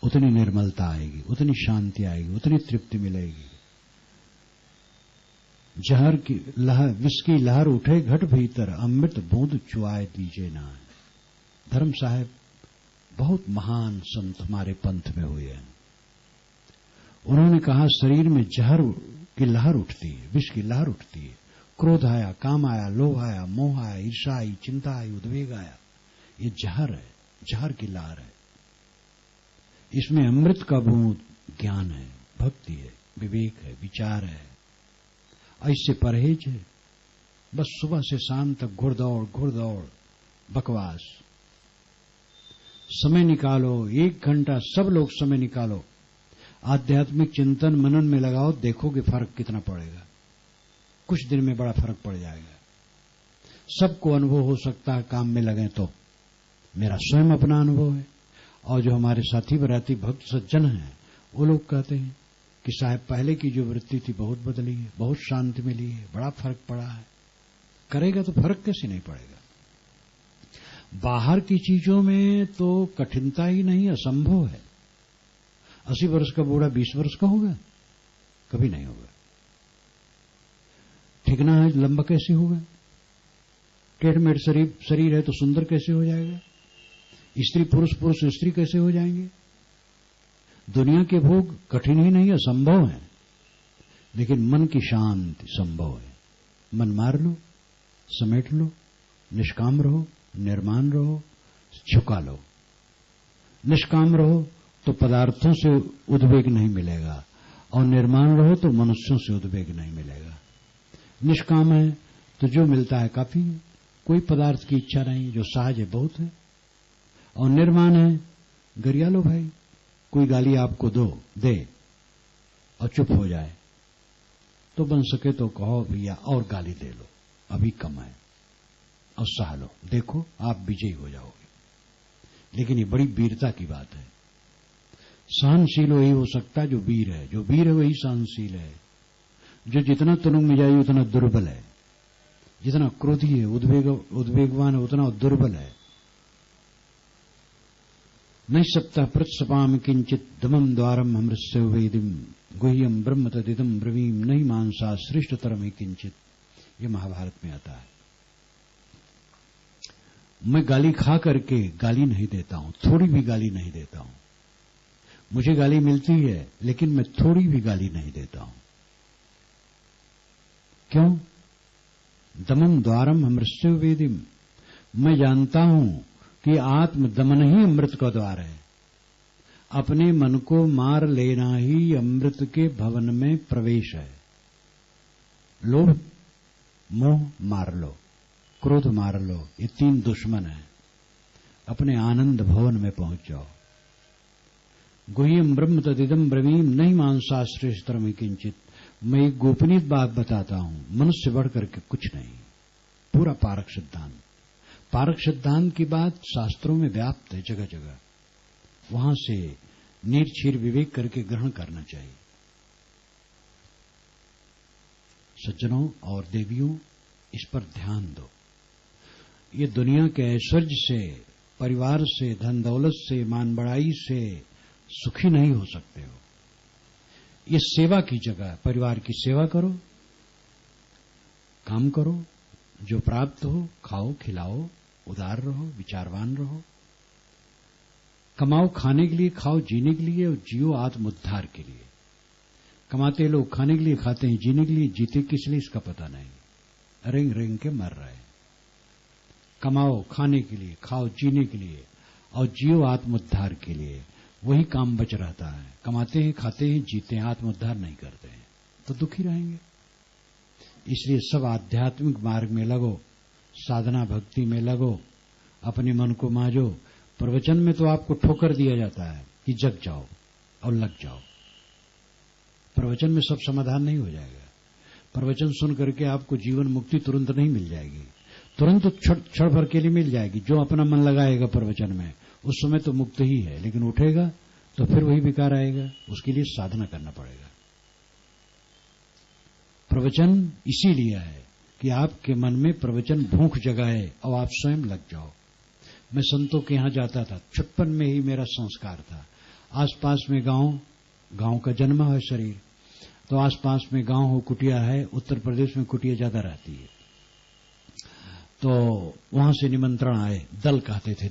उतनी निर्मलता आएगी, उतनी शांति आएगी, उतनी तृप्ति मिलेगी। जहर की लहर, विष की लहर उठे घट भीतर, अमृत बूंद चुआए दीजे ना। धर्म साहब बहुत महान संत हमारे पंथ में हुए हैं। उन्होंने कहा शरीर में जहर की लहर उठती है, विष की लहर उठती है। क्रोध आया, काम आया, लोभ आया, मोह आया, ईर्षा आई, चिंता आई, उद्वेग आया, ये जहर है, जहर की लहर है। इसमें अमृत का बूंद ज्ञान है, भक्ति है, विवेक है, विचार है, ऐसे परहेज है। बस सुबह से शाम तक घुड़दौड़ बकवास। समय निकालो, 1 घंटा सब लोग समय निकालो, आध्यात्मिक चिंतन मनन में लगाओ, देखोगे फर्क कितना पड़ेगा। कुछ दिन में बड़ा फर्क पड़ जाएगा। सबको अनुभव हो सकता है काम में लगे तो। मेरा स्वयं अपना अनुभव है, और जो हमारे साथी बराती भक्त सज्जन हैं वो लोग कहते हैं कि साहब पहले की जो वृत्ति थी बहुत बदली है, बहुत शांति मिली है, बड़ा फर्क पड़ा है। करेगा तो फर्क कैसे नहीं पड़ेगा। बाहर की चीजों में तो कठिनता ही नहीं, असंभव है। 80 वर्ष का बूढ़ा 20 वर्ष का होगा? कभी नहीं होगा। ठिकना है लंबा कैसे होगा? टेढ़मेढ़ शरीर है तो सुंदर कैसे हो जाएगा? स्त्री पुरुष, पुरुष स्त्री कैसे हो जाएंगे? दुनिया के भोग कठिन ही नहीं, असंभव है। लेकिन मन की शांति संभव है। मन मार लो, समेट लो, निष्काम रहो, निर्माण रहो, झुका लो। निष्काम रहो तो पदार्थों से उद्वेग नहीं मिलेगा, और निर्माण रहो तो मनुष्यों से उद्वेग नहीं मिलेगा। निष्काम है तो जो मिलता है काफी है, कोई पदार्थ की इच्छा नहीं, जो सहज है बहुत है। और निर्माण है, गरिया लो भाई, कोई गाली आपको दे और चुप हो जाए तो बन सके तो कहो भैया और गाली दे लो, अभी कम है, और सह लो, देखो आप विजयी हो जाओगे। लेकिन ये बड़ी वीरता की बात है। सहनशील वही हो सकता है जो वीर है। जो वीर है वही सहनशील है। जो जितना तुरंग मिजाई उतना दुर्बल है, जितना क्रोधी है, उद्वेगवान है, उतना दुर्बल है। नहीं सप्ताह प्रत्सपाम किंचित दमम द्वारम हमृस्य वेदिम गुह्यम ब्रह्म तदिदम ब्रवीम नहीं मानसा श्रेष्ठतरम ही किंचित। ये महाभारत में आता है। मैं गाली खा करके गाली नहीं देता हूं, थोड़ी भी गाली नहीं देता हूं। मुझे गाली मिलती है लेकिन मैं थोड़ी भी गाली नहीं देता हूं। क्यों? दमम द्वारम हमृस्य वेदिम। मैं जानता हूं कि आत्म दमन ही अमृत का द्वार है। अपने मन को मार लेना ही अमृत के भवन में प्रवेश है। लोभ मोह मार लो, क्रोध मार लो, ये 3 दुश्मन हैं। अपने आनंद भवन में पहुंच जाओ। गुह्यम ब्रह्म तदिदम ब्रवीम नहीं मानसा श्रेष्ठतरम किंचित। मैं एक गोपनीय बात बताता हूं, मनुष्य बढ़ करके कुछ नहीं। पूरा पारक सिद्धांत, पारक सिद्धांत की बात शास्त्रों में व्याप्त है जगह जगह। वहां से नीरछीर विवेक करके ग्रहण करना चाहिए। सज्जनों और देवियों, इस पर ध्यान दो। ये दुनिया के ऐश्वर्य से, परिवार से, धन दौलत से, मान बढ़ाई से सुखी नहीं हो सकते हो। ये सेवा की जगह, परिवार की सेवा करो, काम करो, जो प्राप्त हो खाओ, खिलाओ, उदार रहो, विचारवान रहो। कमाओ खाने के लिए, खाओ जीने के लिए, और जियो आत्मोद्धार के लिए। कमाते लोग खाने के लिए खाते हैं, जीने के लिए। जीते किस लिए इसका पता नहीं, रेंग रेंग के मर रहे हैं। कमाओ खाने के लिए, खाओ जीने के लिए, और जियो आत्मोद्धार के लिए। वही काम बच रहता है। कमाते हैं, खाते हैं, जीते हैं, आत्मोद्धार नहीं करते हैं तो दुखी रहेंगे। इसलिए सब आध्यात्मिक मार्ग में लगो, साधना भक्ति में लगो, अपने मन को मांझो। प्रवचन में तो आपको ठोकर दिया जाता है कि जग जाओ और लग जाओ। प्रवचन में सब समाधान नहीं हो जाएगा। प्रवचन सुन करके आपको जीवन मुक्ति तुरंत नहीं मिल जाएगी, तुरंत क्षण भर के लिए मिल जाएगी। जो अपना मन लगाएगा प्रवचन में उस समय तो मुक्त ही है, लेकिन उठेगा तो फिर वही विकार आएगा, उसके लिए साधना करना पड़ेगा। प्रवचन इसीलिए है कि आपके मन में प्रवचन भूख जगाए और आप स्वयं लग जाओ। मैं संतों के यहां जाता था, 56 में ही मेरा संस्कार था। आसपास में गांव का जन्म है शरीर, तो आसपास में गांव हो, कुटिया है, उत्तर प्रदेश में कुटिया ज्यादा रहती है। तो वहां से निमंत्रण आए, दल कहते थे,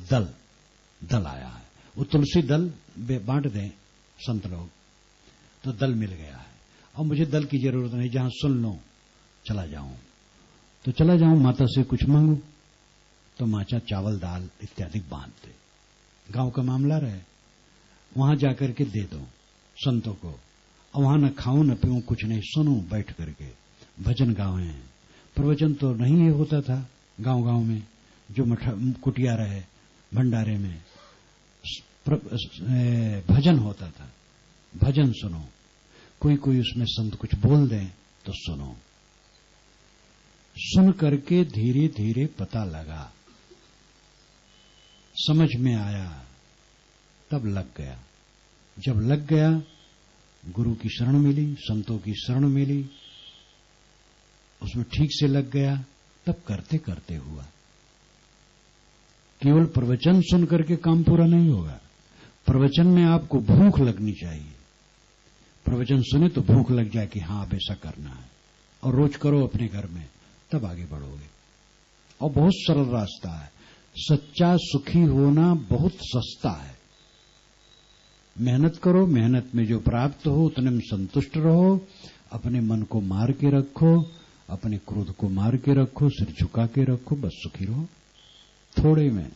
दल आया है, वो तुलसी दल बांट दें संत लोग, तो दल मिल गया है। और मुझे दल की जरूरत नहीं, जहां सुन लो चला जाऊं, माता से कुछ मांगू तो माचा चावल दाल इत्यादि बांध दे, गांव का मामला रहे, वहां जाकर के दे दो संतों को, और वहां न खाऊं न पीऊं, कुछ नहीं, सुनूं बैठ करके, भजन गावे। प्रवचन तो नहीं ये होता था गांव में, जो कुटिया रहे भंडारे में भजन होता था, भजन सुनो, कोई उसमें संत कुछ बोल दें तो सुनो। सुन करके धीरे धीरे पता लगा, समझ में आया, तब लग गया। जब लग गया, गुरु की शरण मिली, संतों की शरण मिली, उसमें ठीक से लग गया, तब करते करते हुआ। केवल प्रवचन सुन करके काम पूरा नहीं होगा, प्रवचन में आपको भूख लगनी चाहिए। प्रवचन सुने तो भूख लग जाए कि हाँ अब ऐसा करना है, और रोज करो अपने घर में, तब आगे बढ़ोगे। और बहुत सरल रास्ता है, सच्चा सुखी होना बहुत सस्ता है। मेहनत करो, मेहनत में जो प्राप्त हो उतने में संतुष्ट रहो, अपने मन को मार के रखो, अपने क्रोध को मार के रखो, सिर झुका के रखो, बस सुखी रहो थोड़े में।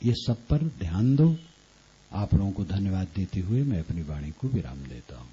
ये सब पर ध्यान दो। आप लोगों को धन्यवाद देते हुए मैं अपनी वाणी को विराम देता हूं।